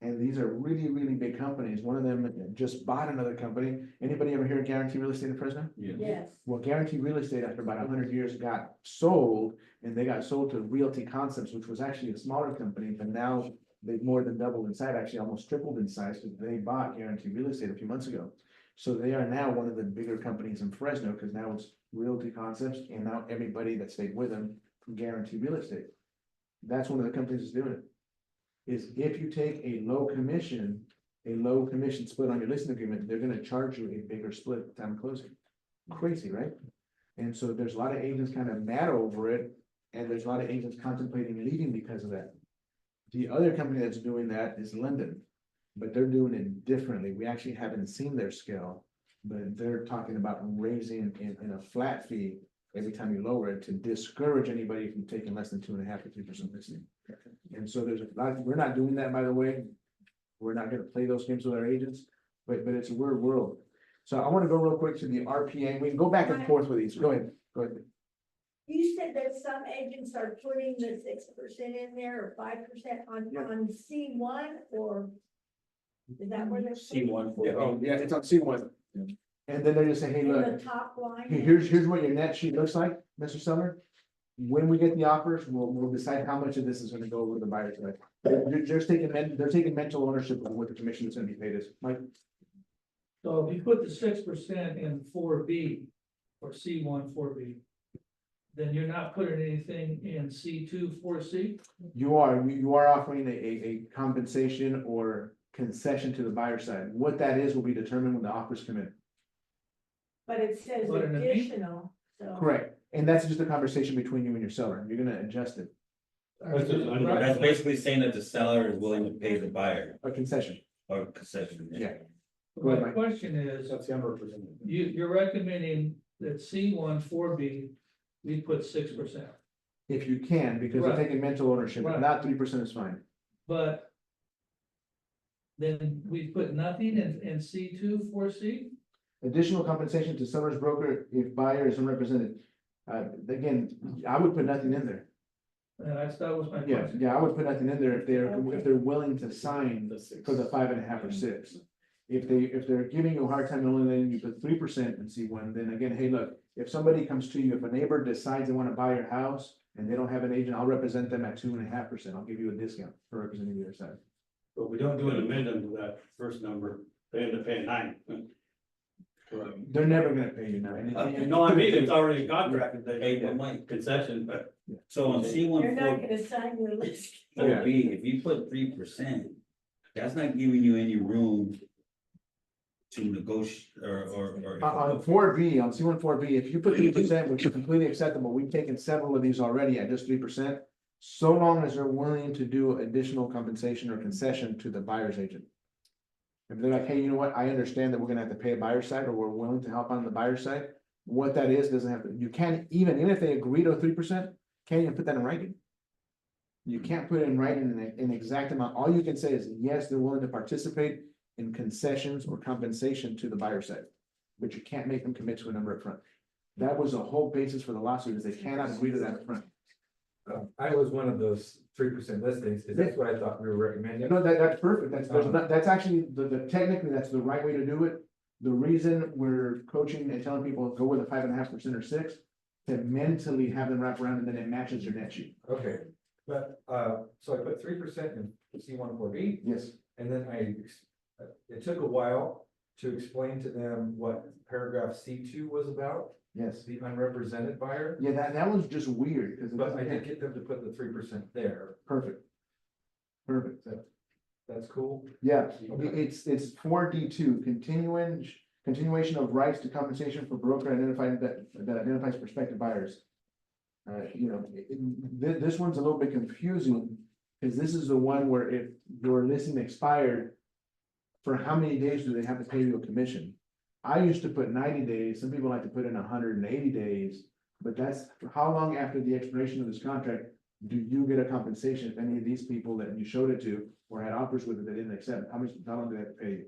And these are really, really big companies. One of them just bought another company. Anybody ever hear of Guarantee Real Estate in Fresno? Yes. Well, Guarantee Real Estate, after about 100 years, got sold, and they got sold to Realty Concepts, which was actually a smaller company, but now they've more than doubled in size, actually almost tripled in size, because they bought Guarantee Real Estate a few months ago. So they are now one of the bigger companies in Fresno, because now it's Realty Concepts, and now everybody that stayed with them from Guarantee Real Estate. That's one of the companies that's doing it. Is if you take a low commission split on your listing agreement, they're gonna charge you a bigger split at the time of closing. Crazy, right? And so there's a lot of agents kind of mad over it, and there's a lot of agents contemplating leaving because of that. The other company that's doing that is London, but they're doing it differently. We actually haven't seen their scale, but they're talking about raising in a flat fee every time you lower it to discourage anybody from taking less than 2.5% or 3% listing. And so there's a lot, we're not doing that, by the way. We're not gonna play those games with our agents, but it's a weird world. So I wanna go real quick to the RPA. We can go back and forth with these. Go ahead. You said that some agents are putting the 6% in there or 5% on C1 or? Is that where they're? C1 for Oh, yeah, it's on C1. And then they're just saying, hey, In look, the top line? here's what your net sheet looks like, Mr. Summer. When we get the offers, we'll decide how much of this is gonna go over the buyer's side. They're just taking mental ownership of what the commission is gonna be paid is. Mike? So if you put the 6% in 4B or C1 4B, then you're not putting anything in C2 4C? You are offering a compensation or concession to the buyer side. What that is will be determined when the offers come in. But it says But in the mean- additional, so. Correct. And that's just a conversation between you and your seller. You're gonna adjust it. That's basically saying that the seller is willing to pay the buyer A concession. or concession. Yeah. My question is, That's the unrepresented. you're recommending that C1 4B, we put 6%, If you can, because they're Right. taking mental ownership, Right. not 3% is fine. but then we put nothing in C2 4C? Additional compensation to seller's broker if buyer is unrepresented. Again, I would put nothing in there. That was my Yeah, question. yeah, I would put nothing in there if they're willing to sign for the 5.5 or 6. If they're giving you a hard time only letting you put 3% in C1, then again, hey, look, if somebody comes to you, if a neighbor decides they want to buy your house and they don't have an agent, I'll represent them at 2.5%. I'll give you a discount for representing the other side. But we don't do an amendment to that first number, they end up paying 9. They're never gonna pay you now. No, I mean, it's already contracted, Hey, they but Mike, concession, but so on C1 They're not 4B, gonna sign your list. if you put 3%, that's not giving you any room to negotiate or. On 4B, on C1 4B, if you put 3%, which is completely acceptable, we've taken several of these already at just 3%. So long as they're willing to do additional compensation or concession to the buyer's agent. If they're like, hey, you know what, I understand that we're gonna have to pay a buyer's side, or we're willing to help on the buyer's side. What that is, doesn't have to, you can't even if they agree to a 3%, can't even put that in writing. You can't put it in writing in an exact amount. All you can say is, yes, they're willing to participate in concessions or compensation to the buyer side. But you can't make them commit to a number up front. That was the whole basis for the lawsuit, is they cannot agree to that up front. I was one of those 3% listings, because that's what I thought we were recommending. No, that's perfect. That's actually, technically, that's the right way to do it. The reason we're coaching and telling people go with a 5.5% or 6, to mentally have them wrap around and then it matches your net sheet. Okay, but, so I put 3% in C1 4B, Yes. and then it took a while to explain to them what paragraph C2 was about, Yes. the unrepresented buyer. Yeah, that was just weird, because But I did get them to put the 3% there. perfect. Perfect. That's cool. Yeah, Okay. it's 4D2, continuation of rights to compensation for broker identified that identifies prospective buyers. This one's a little bit confusing, because this is the one where if your listing expired, for how many days do they have to pay you a commission? I used to put 90 days, some people like to put in 180 days, But that's, how long after the expiration of this contract do you get a compensation if any of these people that you showed it to or had offers with it that didn't accept? How long do they have to pay you?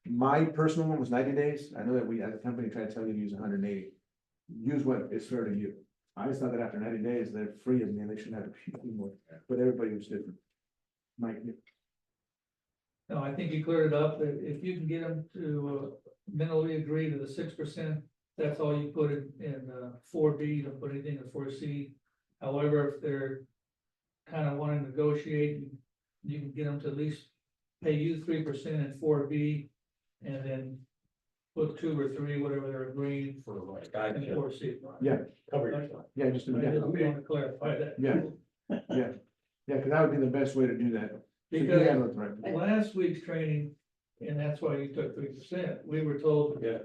My personal one was 90 days. I know that we, as a company, try to tell you to use 180. Use what is fair to you. I just thought that after 90 days, they're free of me and they shouldn't have to pay anymore, but everybody was different. Mike, No, I think you cleared it up, that if you can get them to mentally agree to the 6%, that's all you put in 4B, you don't put anything in 4C. However, if they're kind of wanting to negotiate, you can get them to at least pay you 3% in 4B, and then put 2 or 3, whatever they're agreeing For like, in gotcha. 4C. yeah, Cover yourself. yeah, just, I yeah, just want to clarify that. yeah, because that would be the best way to do that. So you Because handle it right. last week's training, and that's why you took 3%, we were told Yeah.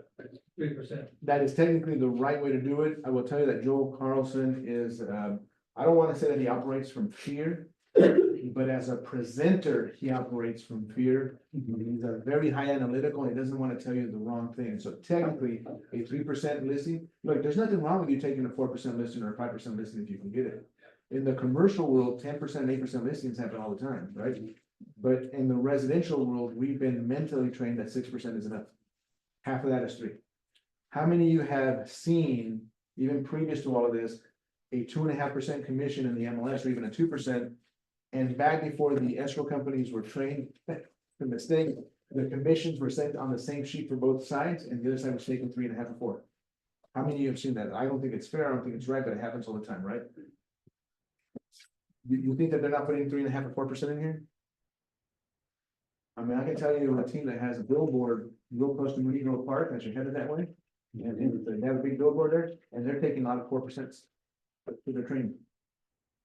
3%. That is technically the right way to do it. I will tell you that Joel Carlson is, I don't want to say that he operates from fear, but as a presenter, he operates from fear. He's a very high analytical, and he doesn't want to tell you the wrong thing. So technically, a 3% listing, look, there's nothing wrong with you taking a 4% listing or a 5% listing if you can get it. In the commercial world, 10% and 8% listings happen all the time, right? But in the residential world, we've been mentally trained that 6% is enough. Half of that is 3. How many of you have seen, even previous to all of this, a 2.5% commission in the MLS or even a 2%? And back before the escrow companies were trained, the mistake, the commissions were sent on the same sheet for both sides, and the other side was taking 3.5 or 4. How many of you have seen that? I don't think it's fair, I don't think it's right, but it happens all the time, right? You think that they're not putting 3.5 or 4% in here? I mean, I can tell you a team that has a billboard real close to Moody Grove Park, as you're headed that way. And they have a big billboard there, and they're taking a lot of 4% to their training.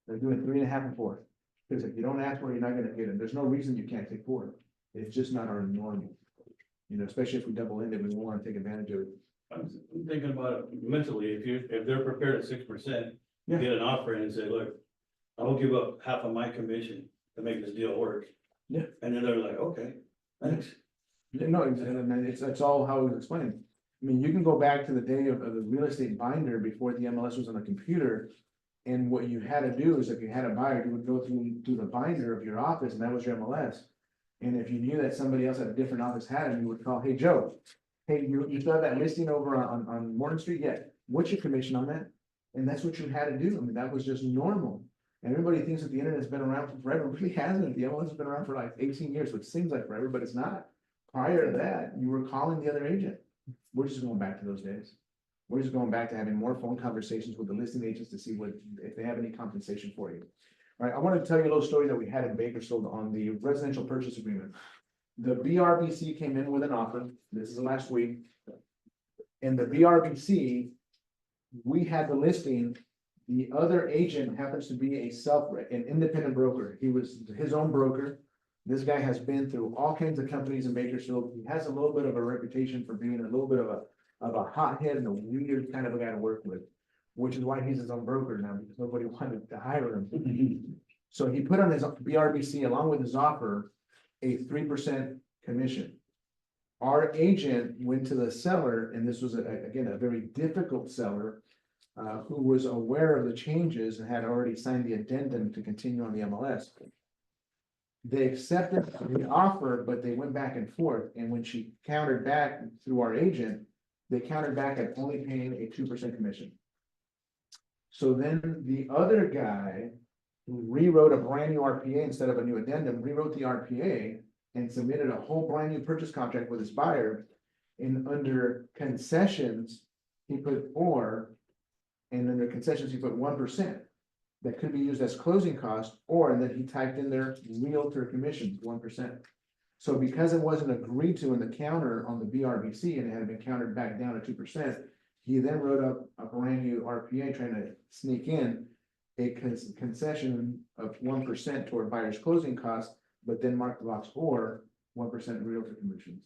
They're doing 3.5 and 4. Because if you don't ask for it, you're not gonna get it. There's no reason you can't take 4. It's just not our norm. You know, especially if we double in it, we won't wanna take advantage of it. I'm thinking about it mentally, if they're prepared at 6%, Yeah. get an offer in and say, look, I'll give up half of my commission to make this deal work. Yeah. And then they're like, okay, thanks. Yeah, no, and it's all how it was explained. I mean, you can go back to the day of the real estate binder before the MLS was on the computer. And what you had to do is if you had a buyer, you would go through the binder of your office, and that was your MLS. And if you knew that somebody else at a different office had it, you would call, hey, Joe, hey, you still have that listing over on Morton Street? Yeah, what's your commission on that? And that's what you had to do. I mean, that was just normal. And everybody thinks that the internet's been around for forever. It really hasn't. The MLS has been around for like 18 years, which seems like forever, but it's not. Prior to that, you were calling the other agent. We're just going back to those days. We're just going back to having more phone conversations with the listing agents to see if they have any compensation for you. All right, I wanted to tell you a little story that we had in Bakersfield on the residential purchase agreement. The BRBC came in with an offer. This is last week. In the BRBC, we had the listing. The other agent happens to be an independent broker. He was his own broker. This guy has been through all kinds of companies in Bakersfield. He has a little bit of a reputation for being a little bit of a hothead and a weird kind of a guy to work with, which is why he's his own broker now, because nobody wanted to hire him. So he put on his BRBC along with his offer, a 3% commission. Our agent went to the seller, and this was again, a very difficult seller, who was aware of the changes and had already signed the addendum to continue on the MLS. They accepted the offer, but they went back and forth, and when she countered back through our agent, they countered back at only paying a 2% commission. So then the other guy who rewrote a brand new RPA instead of a new addendum, rewrote the RPA and submitted a whole brand new purchase contract with his buyer. And under concessions, he put 4, and under concessions, he put 1%. That could be used as closing cost, or then he typed in their realtor commissions, 1%. So because it wasn't agreed to in the counter on the BRBC and it had been countered back down to 2%, he then wrote up a brand new RPA trying to sneak in a concession of 1% toward buyer's closing costs, but then marked the box or 1% realtor commissions.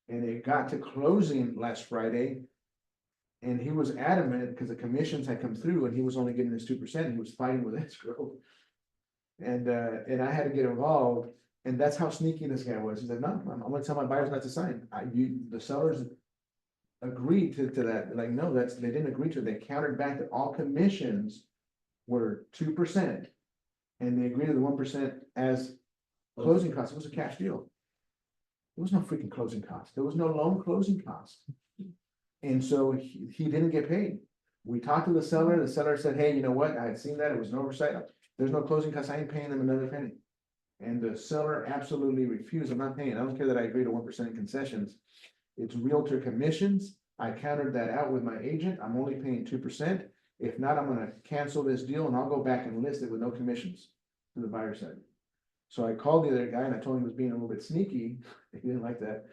And it got to closing last Friday, and he was adamant because the commissions had come through and he was only getting his 2%. He was fighting with escrow. And I had to get involved. And that's how sneaky this guy was. He said, no, I'm gonna tell my buyers not to sign. The sellers agreed to that, like, no, they didn't agree to it, they countered back that all commissions were 2%. And they agreed to the 1% as closing costs, it was a cash deal. There was no freaking closing cost, there was no loan closing cost. And so he didn't get paid. We talked to the seller said, hey, you know what, I had seen that, it was an oversight, there's no closing costs, I ain't paying them another penny. And the seller absolutely refused, I'm not paying, I don't care that I agree to 1% concessions. It's realtor commissions, I countered that out with my agent, I'm only paying 2%. If not, I'm gonna cancel this deal and I'll go back and list it with no commissions to the buyer side. So I called the other guy and I told him he was being a little bit sneaky, he didn't like that.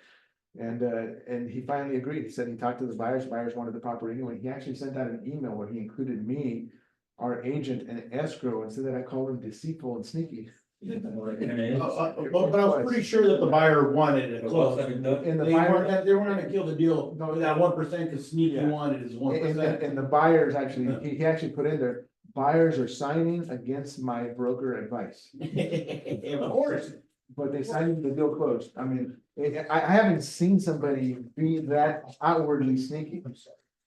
And he finally agreed, he said he talked to the buyers wanted the property anyway, he actually sent out an email where he included me, our agent and escrow, and said that I called him deceitful and sneaky. And it is. But I was pretty sure that the buyer wanted it closed. Well, And the They buyer, weren't gonna kill the deal, no, that 1%, cause Sneaky Yeah. wanted his 1%. and the buyers actually, he actually put in there, buyers are signing against my broker advice. Of course. But they signed the deal closed. I mean, I haven't seen somebody be that outwardly sneaky.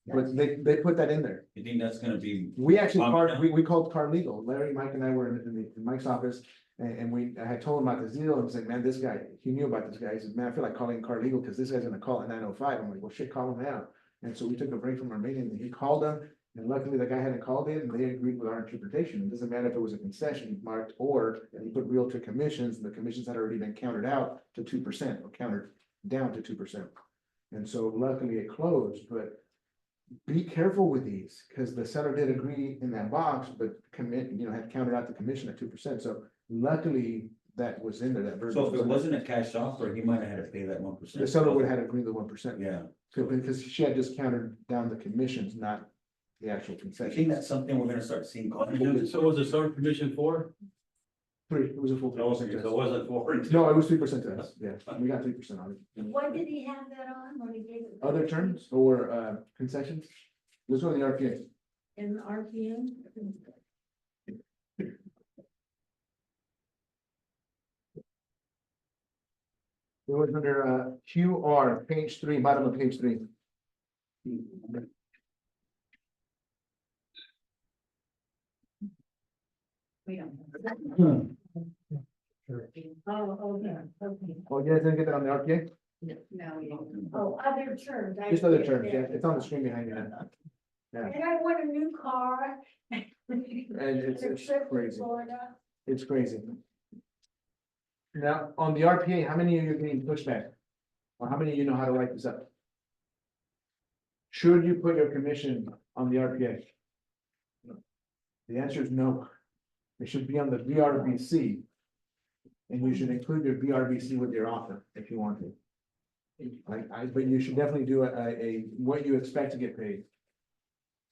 But they put that in there. You think that's gonna be? We actually we called car legal. Larry, Mike and I were in Mike's office. And I had told him about this deal and said, man, this guy, he knew about this guy. He said, man, I feel like calling car legal because this guy's gonna call at 9:05. I'm like, well, shit, call him now. And so we took a break from our meeting and he called them. And luckily the guy hadn't called in and they agreed with our interpretation. It doesn't matter if it was a concession marked or, and he put realtor commissions, and the commissions had already been counted out to 2% or counted down to 2%. And so luckily it closed, but be careful with these, because the seller did agree in that box, but had counted out the commission at 2%. So luckily that was in there, that version. So if it wasn't a cash offer, he might have had to pay that 1%. The seller would have had to agree to the 1%. Yeah, Because she had just counted down the commissions, not the actual I think concession. that's something we're gonna start seeing. So was the seller commission 4? 3, it was a full 3%. Okay, so it wasn't 4. No, it was 3% to us, yeah, we got 3% on it. What did he have that on when he gave it? Other terms or concessions? Let's go to the RPA. In the RPM? It was under QR, page 3, bottom of page 3. We don't. Oh, okay, okay. Oh, you guys didn't get that on the RPA? No, we don't. Oh, other terms. I Just other see it terms, yeah, there. it's on the screen behind you now. And I want a new car. And it's A trip to crazy, Florida. it's crazy. Now, on the RPA, how many of you are getting pushback? Or how many of you know how to write this up? Should you put your commission on the RPA? The answer is no. It should be on the BRBC. And you should include your BRBC with your offer if you want to. But you should definitely do a what you expect to get paid.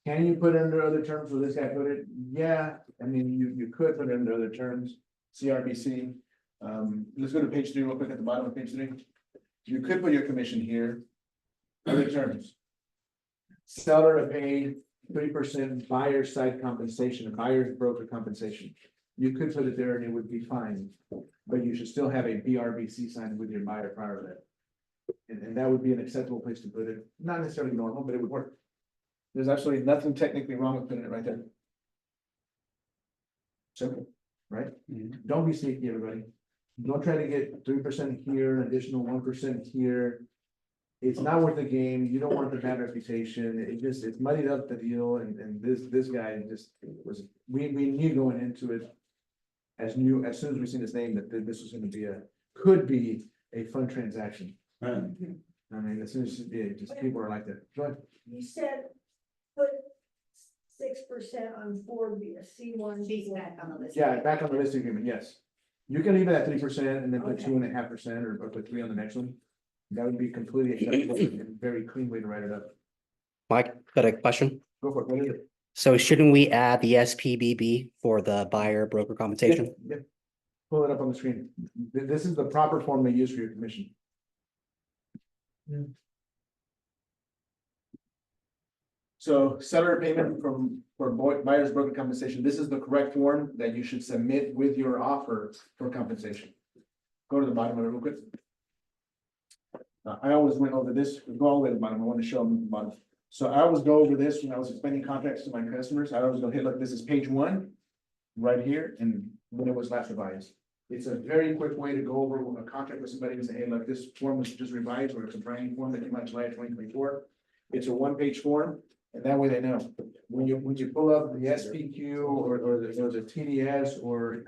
Can you put it under other terms where this guy put it? Yeah, I mean, you could put it under other terms, CRBC. Let's go to page 3 real quick at the bottom of page 3. You could put your commission here. Other terms. Seller to pay 3% buyer side compensation, buyer's broker compensation. You could put it there and it would be fine, but you should still have a BRBC signed with your buyer prior to that. And that would be an acceptable place to put it. Not necessarily normal, but it would work. There's absolutely nothing technically wrong with putting it right there. Simple, right? Don't be sneaky, everybody. Don't try to get 3% here, an additional 1% here. It's not worth the game. You don't want the bad reputation. It's muddied up the deal and this guy just was, we knew going into it. As soon as we seen his name, that this was gonna be could be a fun transaction. Right. I mean, as soon as, just people are like that. Go ahead. You said put 6% on 4B, C1. She's back on the list. Yeah, back on the listing agreement, yes. You can leave it at 3% and then put 2.5% or put 3 on the next one. That would be completely acceptable and very clean way to write it up. Mike, got a question. Go for it. What is it? So shouldn't we add the SPBB for the buyer broker compensation? Yeah. Pull it up on the screen. This is the proper form they use for your commission. So seller payment for buyer's broker compensation, this is the correct form that you should submit with your offer for compensation. Go to the bottom of it real quick. I always went over this, go all the way to the bottom, I want to show them the bottom. So I always go over this when I was explaining contracts to my customers, I always go, hey, look, this is page one. Right here, and when it was last revised. It's a very quick way to go over a contract with somebody and say, hey, look, this form was just revised, or it's a brand new form that came out July 2024. It's a one-page form, and that way they know. When you pull up the SPQ or the TDS or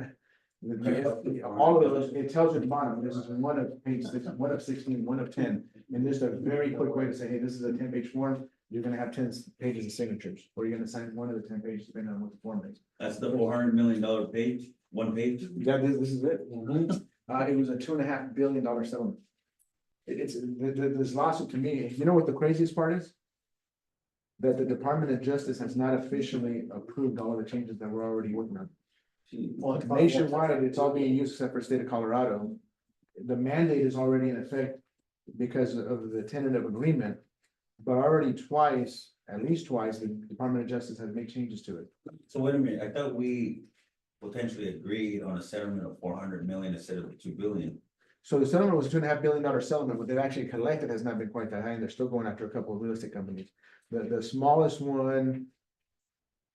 all of those, it tells you at the bottom, this is one of page 6, one of 16, one of 10. And just a very quick way to say, hey, this is a 10-page form, you're gonna have 10 pages of signatures, or you're gonna sign one of the 10 pages depending on what the form is. That's the $400 million page, one page. Yeah, this is it. It was a $2.5 billion settlement. This lawsuit to me, you know what the craziest part is? That the Department of Justice has not officially approved all of the changes that we're already working on. Nationwide, it's all being used except for the state of Colorado. The mandate is already in effect because of the tentative agreement. But already twice, at least twice, the Department of Justice has made changes to it. So wait a minute, I thought we potentially agreed on a settlement of 400 million instead of the 2 billion. So the settlement was a $2.5 billion settlement, but they've actually collected has not been quite that high, and they're still going after a couple of real estate companies. The smallest one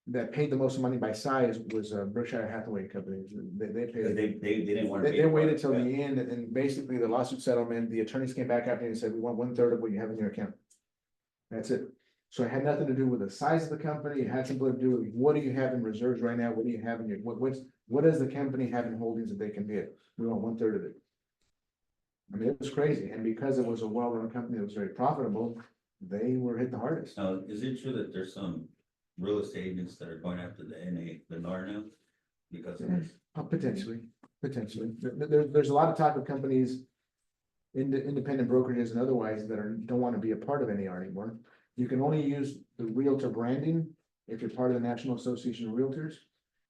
that paid the most money by size was Berkshire Hathaway Company. They Because paid. they didn't want to. They waited till the end, and basically the lawsuit settlement, the attorneys came back after and said, we want 1/3 of what you have in your account. That's it. So it had nothing to do with the size of the company. It had something to do with what do you have in reserves right now? What do you have in your, what does the company have in holdings that they can bid? We want 1/3 of it. I mean, it was crazy. And because it was a well-run company that was very profitable, they were hit the hardest. Now, is it true that there's some real estate agents that are going after the NAR now? Because of this? Potentially. There's a lot of type of companies, independent brokerages and otherwise that don't want to be a part of NAR anymore. You can only use the realtor branding if you're part of the National Association of Realtors.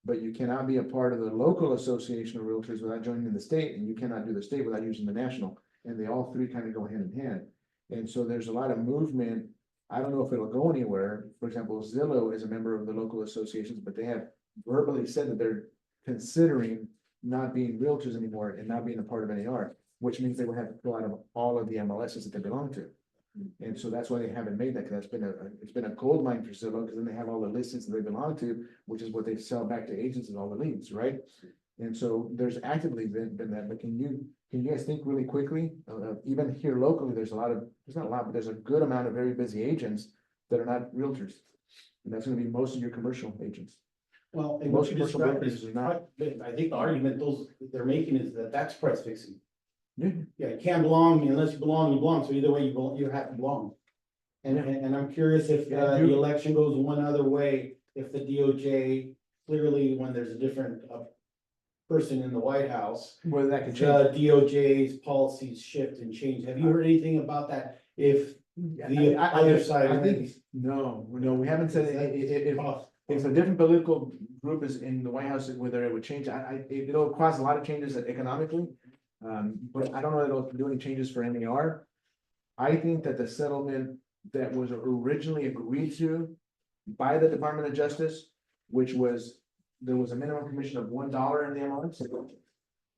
But you cannot be a part of the local association of realtors without joining the state, and you cannot do the state without using the national. And they all three kind of go hand in hand. And so there's a lot of movement. I don't know if it'll go anywhere. For example, Zillow is a member of the local associations, but they have verbally said that they're considering not being realtors anymore and not being a part of NAR, which means they would have to pull out of all of the MLSs that they belong to. And so that's why they haven't made that, because it's been a gold mine for Zillow, because then they have all the listings that they belong to, which is what they sell back to agents and all the leads, right? And so there's actively been that, but can you guys think really quickly, even here locally, there's not a lot, but there's a good amount of very busy agents that are not realtors. And that's gonna be most of your commercial agents. Well, and Most what you commercial described brokers is is not. I think the argument they're making is that that's price fixing. Yeah. Yeah, you can't belong unless you belong, so either way you have to belong. And I'm curious if Yeah, the election goes one other way, if the DOJ, clearly when there's a different person in the White House, Whether that can the change. DOJ's policies shift and change. Have you heard anything about that? If the other side I think, wins? no, we haven't said it. If a different political group is in the White House, whether it would change, it'll cause a lot of changes economically. But I don't know that it'll do any changes for NAR. I think that the settlement that was originally agreed to by the Department of Justice, which was, there was a minimum commission of $1 in the MLS.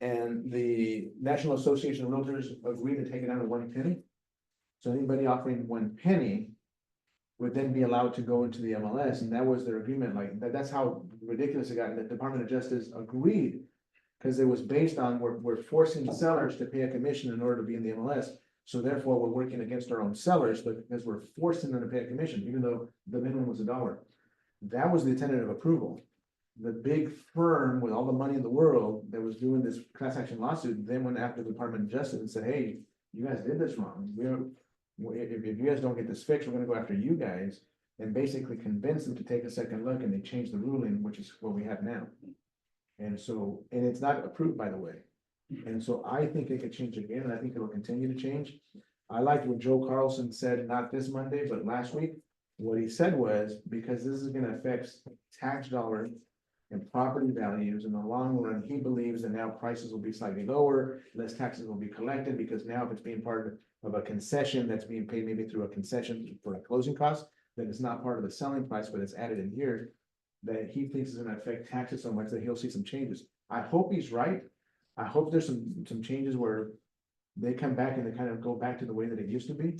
And the National Association of Realtors agreed to take it down to 1 penny. So anybody offering 1 penny would then be allowed to go into the MLS, and that was their agreement. Like that's how ridiculous it got. And the Department of Justice agreed, because it was based on we're forcing sellers to pay a commission in order to be in the MLS. So therefore, we're working against our own sellers, but because we're forcing them to pay a commission, even though the minimum was $1. That was the tentative approval. The big firm with all the money in the world that was doing this class action lawsuit then went after the Department of Justice and said, hey, you guys did this wrong. If you guys don't get this fixed, we're gonna go after you guys, and basically convince them to take a second look, and they changed the ruling, which is what we have now. And so, and it's not approved, by the way. And so I think it could change again, and I think it'll continue to change. I liked what Joe Carlson said, not this Monday, but last week. What he said was, because this is gonna affect tax dollars and property values in the long run, he believes that now prices will be slightly lower, less taxes will be collected, because now if it's being part of a concession that's being paid maybe through a concession for a closing cost, then it's not part of the selling price, but it's added in here, that he thinks is gonna affect taxes so much that he'll see some changes. I hope he's right. I hope there's some changes where they come back and they kind of go back to the way that it used to be.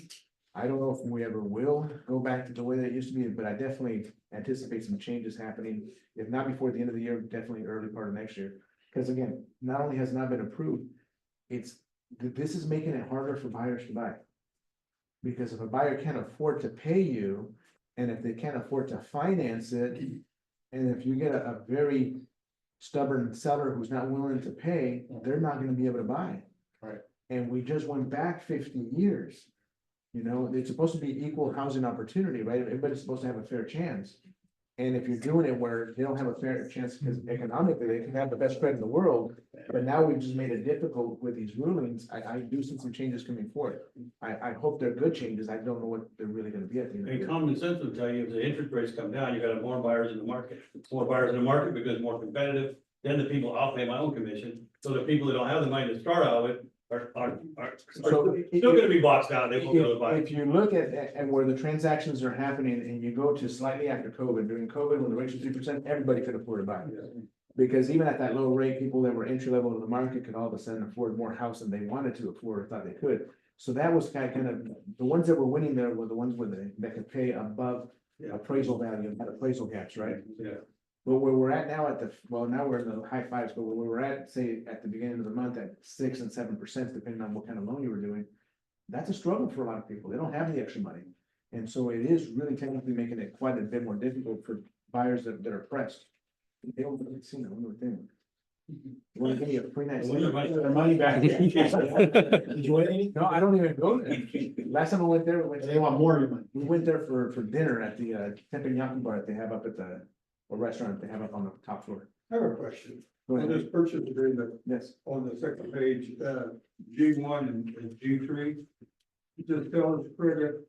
I don't know if we ever will go back to the way that it used to be, but I definitely anticipate some changes happening. If not before the end of the year, definitely early part of next year. Because again, not only has it not been approved, this is making it harder for buyers to buy. Because if a buyer can't afford to pay you, and if they can't afford to finance it, and if you get a very stubborn seller who's not willing to pay, they're not gonna be able to buy. Right. And we just went back 50 years. You know, it's supposed to be equal housing opportunity, right? Everybody's supposed to have a fair chance. And if you're doing it where they don't have a fair chance, because economically, they can have the best credit in the world, but now we've just made it difficult with these rulings, I do see some changes coming forth. I hope they're good changes, I don't know what they're really gonna be at the end of the And year. common sense will tell you if the interest rates come down, you got more buyers in the market. More buyers in the market because it's more competitive, then the people, I'll pay my own commission. So the people that don't have the money to start out with are So still gonna be boxed out, they won't be able to buy. If you look at, and where the transactions are happening, and you go to slightly after COVID, during COVID, when the rates were 3%, everybody could afford to buy. Because even at that low rate, people that were entry level in the market could all of a sudden afford more house than they wanted to afford, or thought they could. So that was kind of, the ones that were winning there were the ones that could pay above appraisal value, and had appraisal gaps, right? Yeah. But where we're at now now we're in the high fives, but where we're at, say, at the beginning of the month at 6 and 7%, depending on what kind of loan you were doing. That's a struggle for a lot of people. They don't have the extra money. And so it is really technically making it quite a bit more difficult for buyers that are pressed. They don't really see them, one more thing. You wanna give me a free night? Win their money. Their money back. Did you win any? No, I don't even go there. Last time I went there, They want more of your money. we went there for dinner at the teppanyaki bar that they have up at the, or restaurant they have up on the top floor. I have a question. Go On ahead. this purchase agreement, Yes. on the second page, G1 and G3, it just tells credit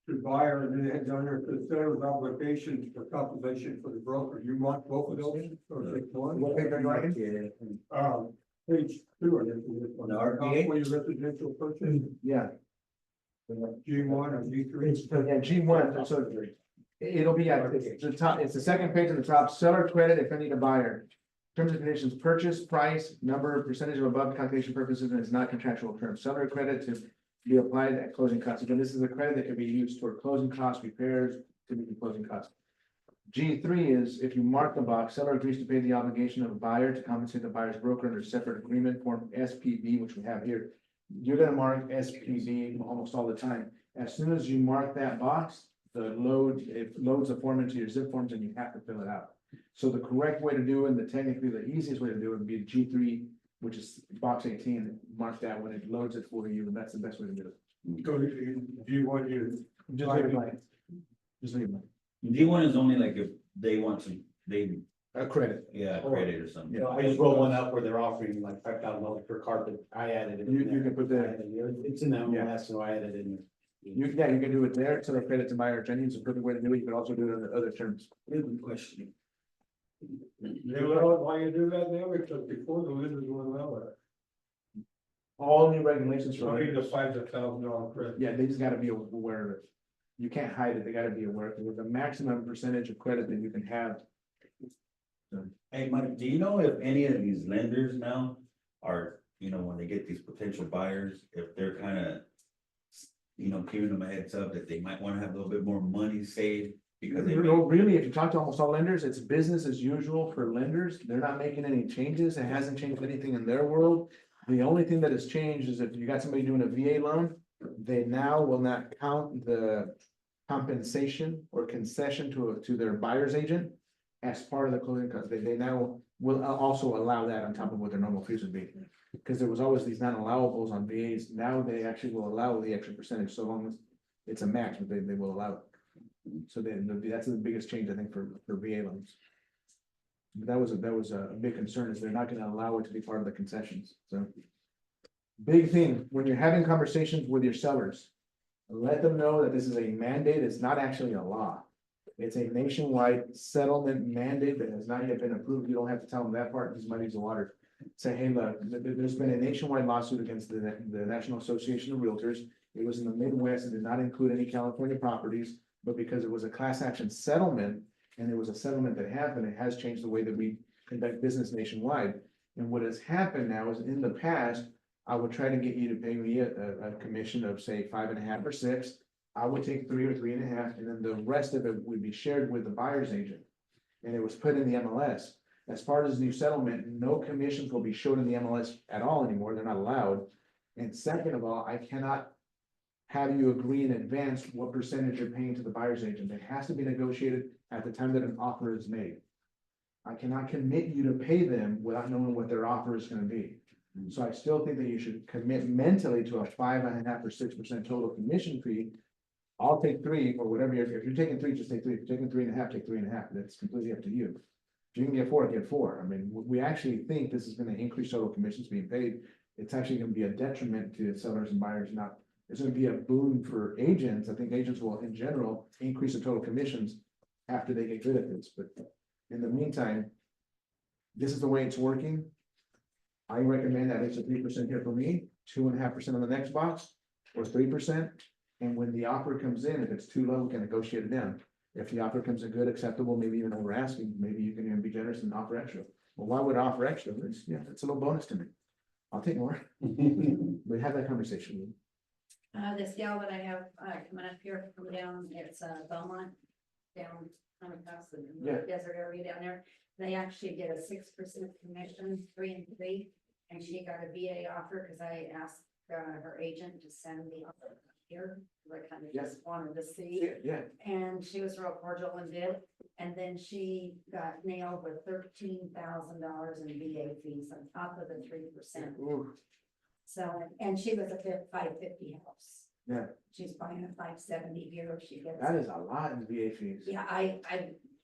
to buyer, and then it had down there, the seller's obligations for compensation for the broker. You want both of those, or take one? What page are you writing? Page 2, I guess. it is. The RPA? For your residential purchase, Yeah. G1 or G3. Yeah, G1, so it'll be at the top, it's the second page on the top, seller credit if any to buyer. Terms and conditions, purchase price, number, percentage of above calculation purposes, and it's not contractual terms. Seller credit to be applied at closing costs. Again, this is a credit that can be used toward closing costs, repairs, typically closing costs. G3 is if you mark the box, seller agrees to pay the obligation of a buyer to compensate the buyer's broker under separate agreement form SPB, which we have here. You're gonna mark SPB almost all the time. As soon as you mark that box, it loads the form into your zip forms and you have to fill it out. So the correct way to do it, and technically the easiest way to do it would be G3, which is box 18, mark that when it loads it for you, and that's the best way to do it. Go to G1, you. Just leave it blank. Just leave it blank. G1 is only like if they want to, A credit. credit or something. You know, I just rolled one up where they're offering like $5,000 per carpet. I added it. in You there. can put that, It's in the MLS, so I added it in. you can do it there, so the credit to buyer attorney is a perfect way to do it. You can also do it under other terms. Good question. You know why you do that now? Because before the lenders would allow it. All new regulations So for he lenders. defines $1,000 credit. Yeah, they just gotta be aware of it. You can't hide it, they gotta be aware, because there's a maximum percentage of credit that you can have. Hey, Mike, do you know if any of these lenders now are, when they get these potential buyers, if they're kind of, giving them a heads up that they might want to have a little bit more money saved because they. Really, if you talk to almost all lenders, it's business as usual for lenders. They're not making any changes. It hasn't changed anything in their world. The only thing that has changed is if you got somebody doing a VA loan, they now will not count the compensation or concession to their buyer's agent as part of the closing costs. They now will also allow that on top of what their normal fees would be. Because there was always these non-allowables on VAs. Now they actually will allow the extra percentage, so long as it's a max, but they will allow it. So that's the biggest change, I think, for VA loans. That was a big concern, is they're not gonna allow it to be part of the concessions, so. Big thing, when you're having conversations with your sellers, let them know that this is a mandate, it's not actually a law. It's a nationwide settlement mandate that has not yet been approved. You don't have to tell them that part, because muddies the water. Say, hey, look, there's been a nationwide lawsuit against the National Association of Realtors. It was in the Midwest, it did not include any California properties, but because it was a class action settlement, and there was a settlement that happened, it has changed the way that we conduct business nationwide. And what has happened now is, in the past, I would try to get you to pay me a commission of say 5.5 or 6. I would take 3 or 3.5, and then the rest of it would be shared with the buyer's agent. And it was put in the MLS. As part of this new settlement, no commissions will be showed in the MLS at all anymore. They're not allowed. And second of all, I cannot have you agree in advance what percentage you're paying to the buyer's agent. It has to be negotiated at the time that an offer is made. I cannot commit you to pay them without knowing what their offer is gonna be. So I still think that you should commit mentally to a 5.5 or 6% total commission fee. I'll take 3 or whatever, if you're taking 3, just take 3, if you're taking 3.5, take 3.5, that's completely up to you. If you can get 4, get 4, I mean, we actually think this is gonna increase total commissions being paid. It's actually gonna be a detriment to sellers and buyers, not, it's gonna be a boon for agents. I think agents will, in general, increase the total commissions after they get good at this, but in the meantime, this is the way it's working. I recommend that it's a 3% here for me, 2.5% on the next box, or 3%. And when the offer comes in, if it's too low, we can negotiate it down. If the offer comes in good, acceptable, maybe even over asking, maybe you can even be generous and offer extra. Well, why would I offer extra? It's, yeah, it's a little bonus to me. I'll take more. We had that conversation. This gal that I have, coming up here from down, it's, Belmont, down, on across the Yeah. desert area down there. They actually get a 6% commission, 3 and 3, and she got a VA offer, cause I asked, her agent to send the offer here. 'Cause I kind of Yeah. just wanted to see, Yeah, and she was real cordial and did, and then she got nailed with $13,000 in VA fees on top of the 3%. ooh, So, and she was a 550 house. yeah, She's buying a 570 here, she gets. that is a lot in VA fees. Yeah, I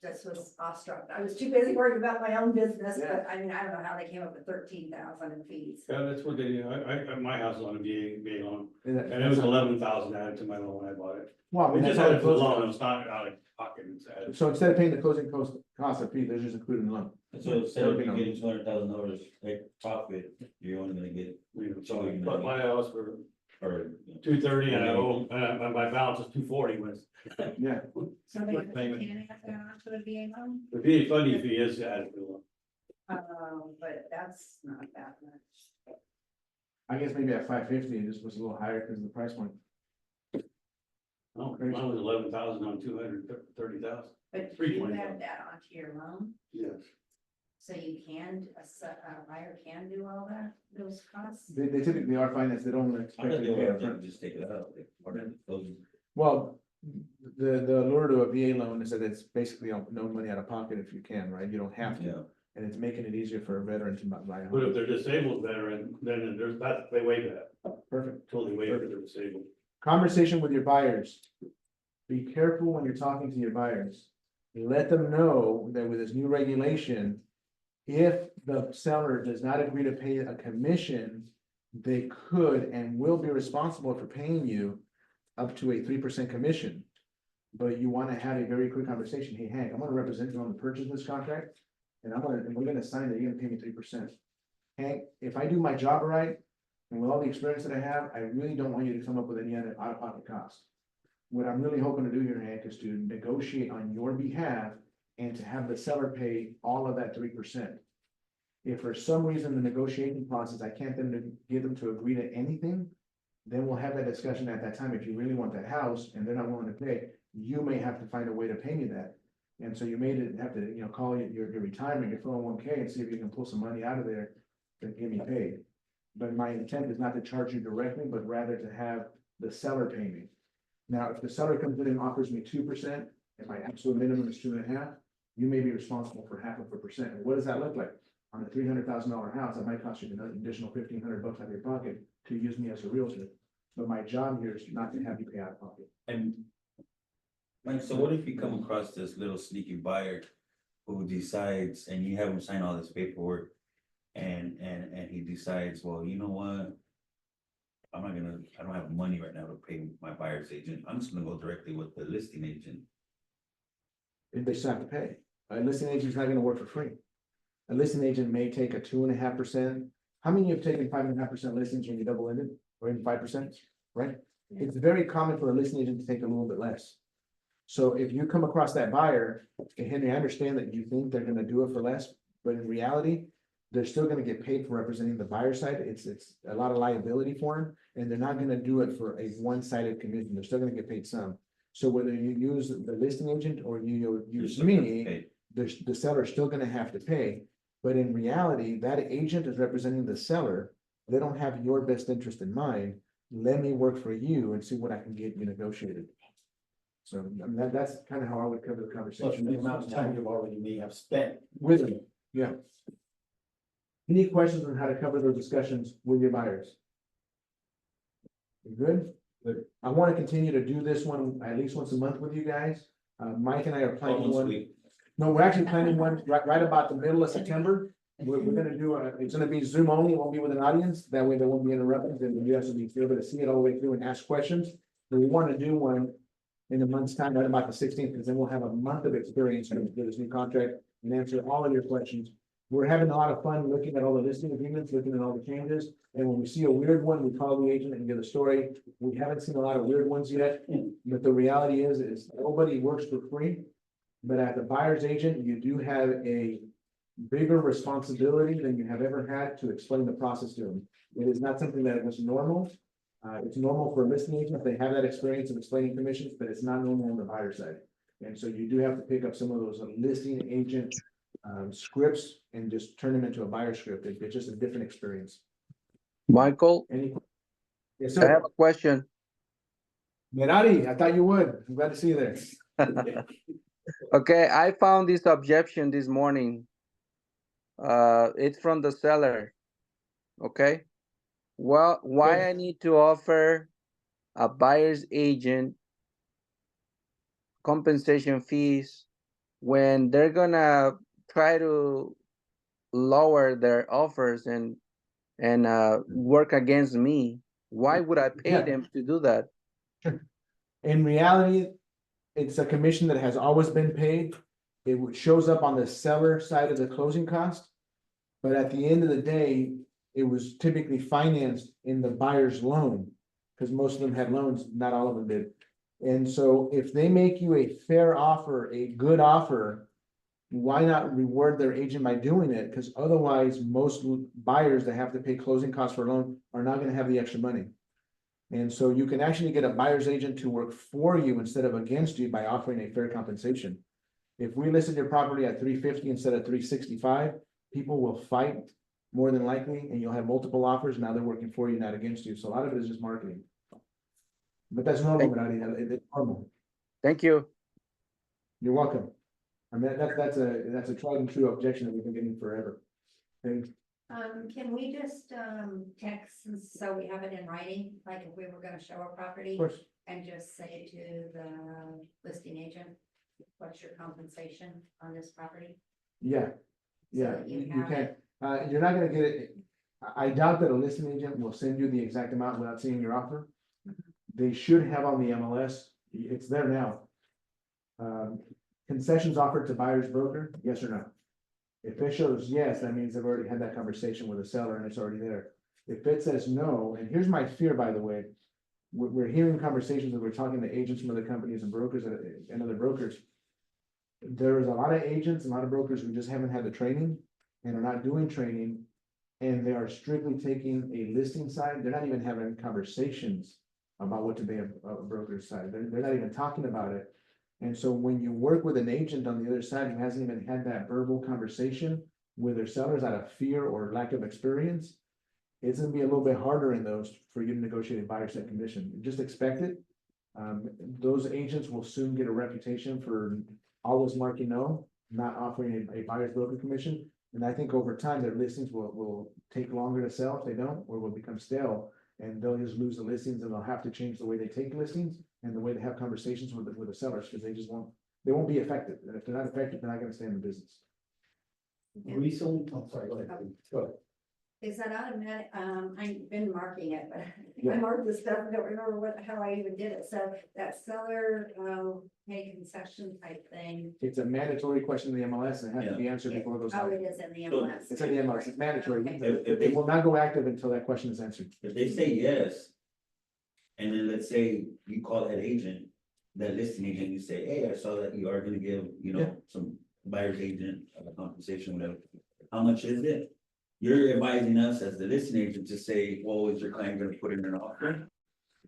just was awestruck. I was too busy worrying about my own business, Yeah. but I mean, I don't know how they came up with 13,000 in fees. Yeah, that's what they, my house is on a VA loan, And and it was 11,000 added to my loan when I bought it. Well, I We mean, just that's had it for the all loan, it it's not out of pocket, it's added. goes. So instead of paying the closing cost of fee, they're just including the loan. So instead of you getting $200,000 like profit, you're only gonna get, So I bought my house for or. 230 and I owe, my balance is 240 when Yeah, So they What payment? can't have that onto the VA loan, the VA funding fee is added to the loan. but that's not that much. I guess maybe at 550, it just was a little higher because the price went. No, mine was 11,000 on 230,000. But you 320,000. add that onto your loan, Yes. so you can, a buyer can do all that, those costs? They typically are financed, they don't I expect thought to they pay were, upfront. just take it out, like, part of the closing. Well, the allure to a VA loan is that it's basically no money out of pocket if you can, right? You don't have to. Yeah. And it's making it easier for a veteran to buy a But if home. they're disabled veteran, then there's that, they waive that, Perfect. totally waive if they're disabled. Conversation with your buyers. Be careful when you're talking to your buyers. Let them know that with this new regulation, if the seller does not agree to pay a commission, they could and will be responsible for paying you up to a 3% commission. But you want to have a very quick conversation. Hey, Hank, I'm gonna represent you on the purchase of this contract. And we're gonna sign that you're gonna pay me 3%. Hank, if I do my job right, and with all the experience that I have, I really don't want you to come up with any other out-of-pocket cost. What I'm really hoping to do here, Hank, is to negotiate on your behalf and to have the seller pay all of that 3%. If for some reason the negotiating process, I can't then get them to agree to anything, then we'll have that discussion at that time. If you really want that house and they're not willing to pay, you may have to find a way to pay me that. And so you may have to, call your retirement, your 401k and see if you can pull some money out of there to get me paid. But my intent is not to charge you directly, but rather to have the seller pay me. Now, if the seller comes in and offers me 2%, and my absolute minimum is 2.5, you may be responsible for 0.5%. And what does that look like? On a $300,000 house, that might cost you an additional $1,500 out of your pocket to use me as a realtor. But my job here is not to have you pay out of pocket. And Mike, so what if you come across this little sneaky buyer who decides, and you have him sign all this paperwork, and he decides, well, you know what? I don't have money right now to pay my buyer's agent. I'm just gonna go directly with the listing agent. If they still have to pay. A listing agent's not gonna work for free. A listing agent may take a 2.5%. How many of you have taken 5.5% listings when you double ended, or even 5%, right? It's very common for a listing agent to take a little bit less. So if you come across that buyer, and Henry, I understand that you think they're gonna do it for less, but in reality, they're still gonna get paid for representing the buyer side. It's a lot of liability for them, and they're not gonna do it for a one-sided commission. They're still gonna get paid some. So whether you use the listing agent or you use me, the seller's still gonna have to pay. But in reality, that agent is representing the seller. They don't have your best interest in mind. Let me work for you and see what I can get you negotiated. So I mean, that's kind of how I would cover the Plus conversation. the amount of time you've already may have spent. With me, yeah. Any questions on how to cover those discussions with your buyers? You good? Good. I want to continue to do this one at least once a month with you guys. Mike and I are planning Almost a one. week. No, we're actually planning one right about the middle of September. We're gonna do it's gonna be Zoom only, it won't be with an audience. That way there won't be interruptions and you have to be able to see it all the way through and ask questions. But we want to do one in a month's time, right about the 16th, because then we'll have a month of experience with this new contract and answer all of your questions. We're having a lot of fun looking at all the listing agreements, looking at all the changes. And when we see a weird one, we call the agent and give a story. We haven't seen a lot of weird ones yet, but the reality is nobody works for free. But as a buyer's agent, you do have a bigger responsibility than you have ever had to explain the process to them. It is not something that was normal. It's normal for a listing agent, they have that experience of explaining commissions, but it's not normal on the buyer side. And so you do have to pick up some of those listing agent scripts and just turn them into a buyer script. It's just a different experience. Michael, Yes, I sir. have a question. Merari, I thought you would. I'm glad to see you there. Okay, I found this objection this morning. It's from the seller. Okay. Well, why I need to offer a buyer's agent compensation fees when they're gonna try to lower their offers and work against me? Why would I pay Yeah. them to do that? In reality, it's a commission that has always been paid. Shows up on the seller side of the closing cost. But at the end of the day, it was typically financed in the buyer's loan. Because most of them had loans, not all of them did. And so if they make you a fair offer, a good offer, why not reward their agent by doing it? Because otherwise, most buyers that have to pay closing costs for a loan are not gonna have the extra money. And so you can actually get a buyer's agent to work for you instead of against you by offering a fair compensation. If we listed your property at 350 instead of 365, people will fight more than likely, and you'll have multiple offers. Now they're working for you, not against you. So a lot of it is just marketing. But that's normal, it's normal. Thank you. You're welcome. I mean, that's a tried and true objection that we've been getting forever. Okay. Can we just, text so we have it in writing, like if we were gonna show a property? Of course. And just say to the listing agent, what's your compensation on this property? Yeah, yeah, that you you have can. it. You're not gonna get it. I doubt that a listing agent will send you the exact amount without seeing your offer. They should have on the MLS, it's there now. Concessions offered to buyer's broker, yes or no? If it shows yes, that means they've already had that conversation with the seller and it's already there. If it says no, and here's my fear, by the way. We're hearing conversations and we're talking to agents from other companies and brokers and other brokers. There's a lot of agents, a lot of brokers who just haven't had the training and are not doing training. And they are strictly taking a listing side. They're not even having conversations about what to pay a broker's side. They're not even talking about it. And so when you work with an agent on the other side who hasn't even had that verbal conversation with their sellers out of fear or lack of experience, it's gonna be a little bit harder in those for you to negotiate a buyer side commission. Just expect it. Those agents will soon get a reputation for always marking no, not offering a buyer's broker commission. And I think over time, their listings will take longer to sell if they don't, or will become stale. And they'll just lose the listings and they'll have to change the way they take listings and the way they have conversations with the sellers, because they won't be effective. And if they're not effective, they're not gonna stay in the business. Recently, I'm sorry, go ahead. Go ahead. Is that automatic? I've been marking it, but Yeah. I marked this stuff, I don't remember how I even did it. So that seller, pay concession type thing. It's a mandatory question in the MLS and it has to be answered before it goes Oh, live. it is in the MLS. It's in the MLS, it's mandatory. Okay. It will not go active until that question is answered. If they say yes, and then let's say you call that agent, that listing agent, you say, hey, I saw that you are gonna give, Yeah. some buyer's agent compensation, whatever. How much is it? You're advising us as the listing agent to say, well, is your client gonna put in an offer?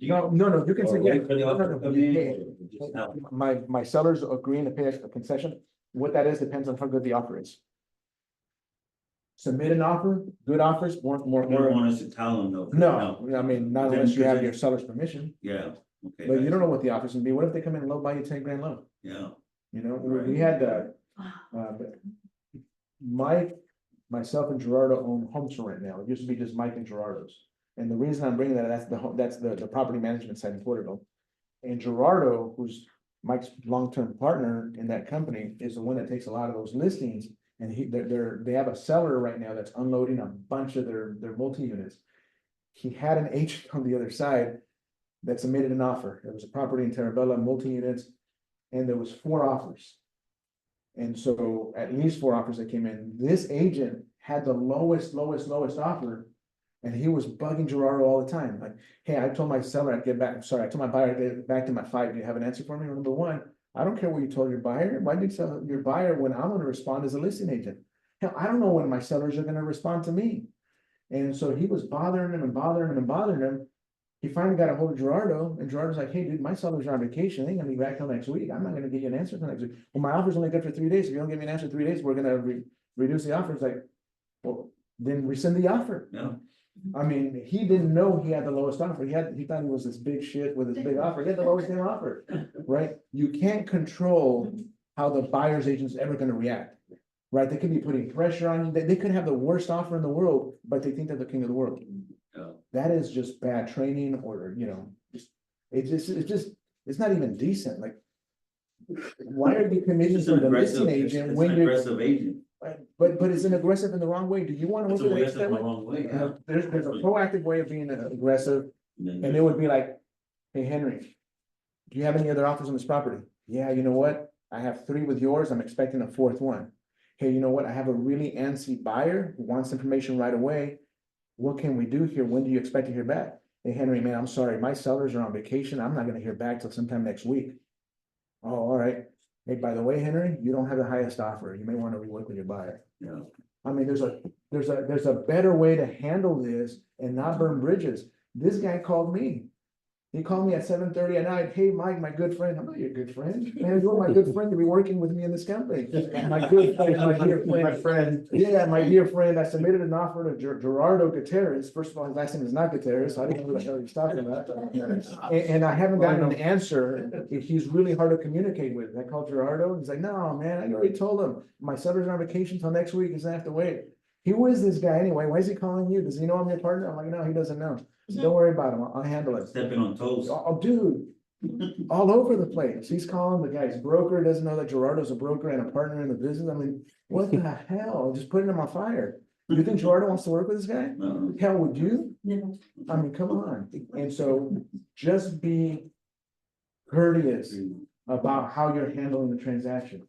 No, you can say, Or yeah, wait for the no, offer no, to no, come you in, can't. or just now? My sellers agreeing to pay a concession, what that is depends on how good the offer is. Submit an offer, good offers, You don't want us to tell them, though. no, I mean, not Then unless you have present- your seller's permission, Yeah, okay. but you guys. don't know what the offer's gonna be, what if they come in and low buy you 10 grand low? Yeah, You know, Right. we had, Mike, myself and Gerardo own homes for rent now, it used to be just Mike and Gerardo's. And the reason I'm bringing that, that's the property management side in Porterville. And Gerardo, who's Mike's long-term partner in that company, is the one that takes a lot of those listings. And they have a seller right now that's unloading a bunch of their multi-units. He had an agent on the other side that submitted an offer. It was a property in Terabella, multi-units, and there was 4 offers. And so at least 4 offers that came in. This agent had the lowest offer. And he was bugging Gerardo all the time. Like, hey, I told my seller I'd get back. I told my buyer I'd get back to my 5. Do you have an answer for me? Number 1, I don't care what you told your buyer. Why did you tell your buyer when I'm going to respond as a listing agent? Hell, I don't know when my sellers are going to respond to me. And so he was bothering him. He finally got a hold of Gerardo, and Gerardo's like, hey, dude, my sellers are on vacation. They ain't gonna be back till next week. I'm not gonna get you an answer till next week. Well, my offer's only good for 3 days. If you don't give me an answer in 3 days, we're gonna reduce the offer. It's like, well, then rescind the offer. yeah. I mean, he didn't know he had the lowest offer. He thought he was this big shit with his big offer. He had the lowest damn offer, right? You can't control how the buyer's agent's ever gonna react, right? They could be putting pressure on you. They could have the worst offer in the world, but they think they're the king of the world. Yeah. That is just bad training, or, it's not even decent. Like, why are you committing It's for an the aggressive, listing it's agent an when you're, aggressive agent. but it's an aggressive in the wrong way? Do you want to It's work with an aggressive agent in that the way? wrong way, You yeah. know, there's a proactive way of being aggressive, And and it would be like, hey, Henry, do you have any other offers on this property? Yeah, you know what? I have 3 with yours. I'm expecting a 4th one. Hey, you know what? I have a really antsy buyer who wants information right away. What can we do here? When do you expect to hear back? Hey, Henry, man, I'm sorry. My sellers are on vacation. I'm not gonna hear back till sometime next week. Oh, all right. Hey, by the way, Henry, you don't have the highest offer. You may want to rework with your buyer. Yeah. I mean, there's a better way to handle this and not burn bridges. This guy called me. He called me at 7:30 at night. Hey, Mike, my good friend. I'm not your good friend. Man, you're my good friend to be working with me in this company. My good friend, my dear friend. Yeah, my dear friend. I submitted an offer to Gerardo Gutierrez. First of all, his last name is not Gutierrez, so I didn't know who the hell he was talking about. And I haven't gotten an answer. He's really hard to communicate with. I called Gerardo. He's like, no, man, I already told him. My sellers are on vacation till next week. He's gonna have to wait. Who is this guy anyway? Why is he calling you? Does he know I'm your partner? I'm like, no, he doesn't know. So don't worry about him. I'll handle it. Stepping on toes. Oh, dude, all over the place. He's calling the guy's broker, doesn't know that Gerardo's a broker and a partner in the business. I mean, what the hell? Just putting him on fire. You think Gerardo wants to work with this guy? No. Hell, would you? I mean, come on. And so just be courteous about how you're handling the transaction.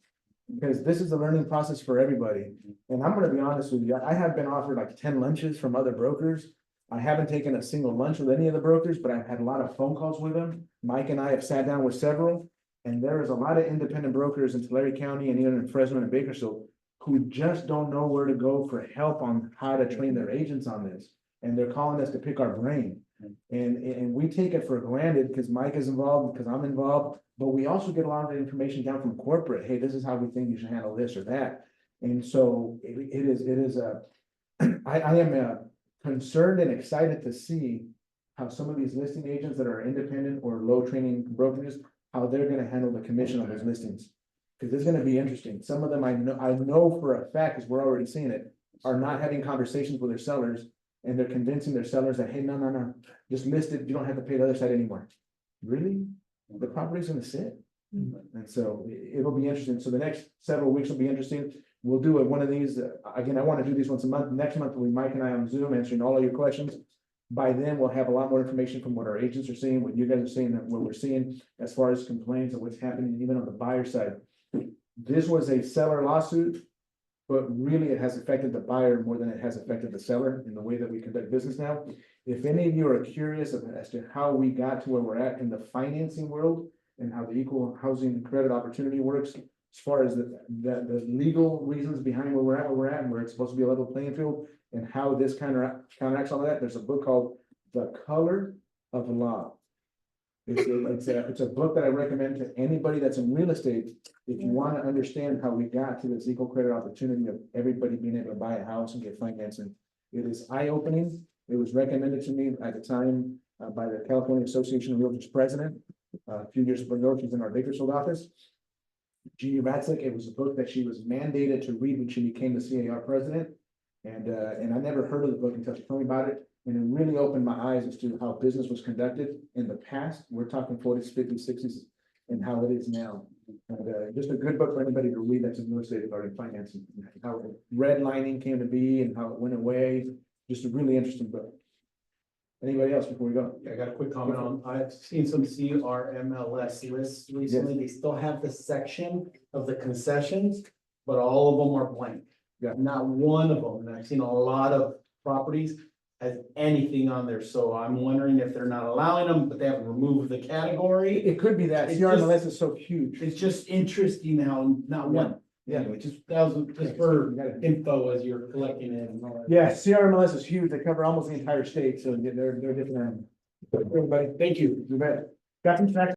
Because this is a learning process for everybody. And I'm gonna be honest with you, I have been offered like 10 lunches from other brokers. I haven't taken a single lunch with any of the brokers, but I've had a lot of phone calls with them. Mike and I have sat down with several, and there is a lot of independent brokers in Tulare County and even in Fresno and Bakersfield who just don't know where to go for help on how to train their agents on this. And they're calling us to pick our brain. And we take it for granted because Mike is involved, because I'm involved, but we also get a lot of the information down from corporate. Hey, this is how we think you should handle this or that. And so I am concerned and excited to see how some of these listing agents that are independent or low training brokerages, how they're gonna handle the commission on those listings. Because it's gonna be interesting. Some of them I know for a fact, because we're already seeing it, are not having conversations with their sellers. And they're convincing their sellers that, hey, no, just list it. You don't have to pay the other side anymore. Really? The property's gonna sit. And so it'll be interesting. So the next several weeks will be interesting. We'll do one of these. Again, I want to do these once a month. Next month, we'll be Mike and I on Zoom answering all of your questions. By then, we'll have a lot more information from what our agents are seeing, what you guys are seeing, and what we're seeing as far as complaints and what's happening even on the buyer side. This was a seller lawsuit, but really it has affected the buyer more than it has affected the seller in the way that we conduct business now. If any of you are curious as to how we got to where we're at in the financing world and how the equal housing credit opportunity works, as far as the legal reasons behind where we're at, and where it's supposed to be a level playing field, and how this counteracts all that, there's a book called The Color of Law. It's a book that I recommend to anybody that's in real estate. If you want to understand how we got to this equal credit opportunity of everybody being able to buy a house and get financing. It is eye-opening. It was recommended to me at the time by the California Association of Realtors president. A few years ago, she's in our Bakersfield office. Jeannie Ratzick, it was a book that she was mandated to read when she became the CAR president. And I never heard of the book until she told me about it. And it really opened my eyes as to how business was conducted in the past. We're talking 40s, 50s, 60s, and how it is now. And just a good book for anybody to read that's in real estate regarding financing, how redlining came to be and how it went away. Just a really interesting book. Anybody else before we go? I got a quick comment on, I've seen some CRMLS lists recently, they still have the section of the concessions, but all of them are blank. Yeah. Not one of them, and I've seen a lot of properties has anything on there, so I'm wondering if they're not allowing them, but they haven't removed the category. It could be that. It's CRMLS is so huge. It's just interesting how not one. Yeah. Anyway, that was just for info as you're collecting it and all that. Yeah, CRMLS is huge. They cover almost the entire state, so they're different. Everybody, Thank you. you bet. Got some snacks?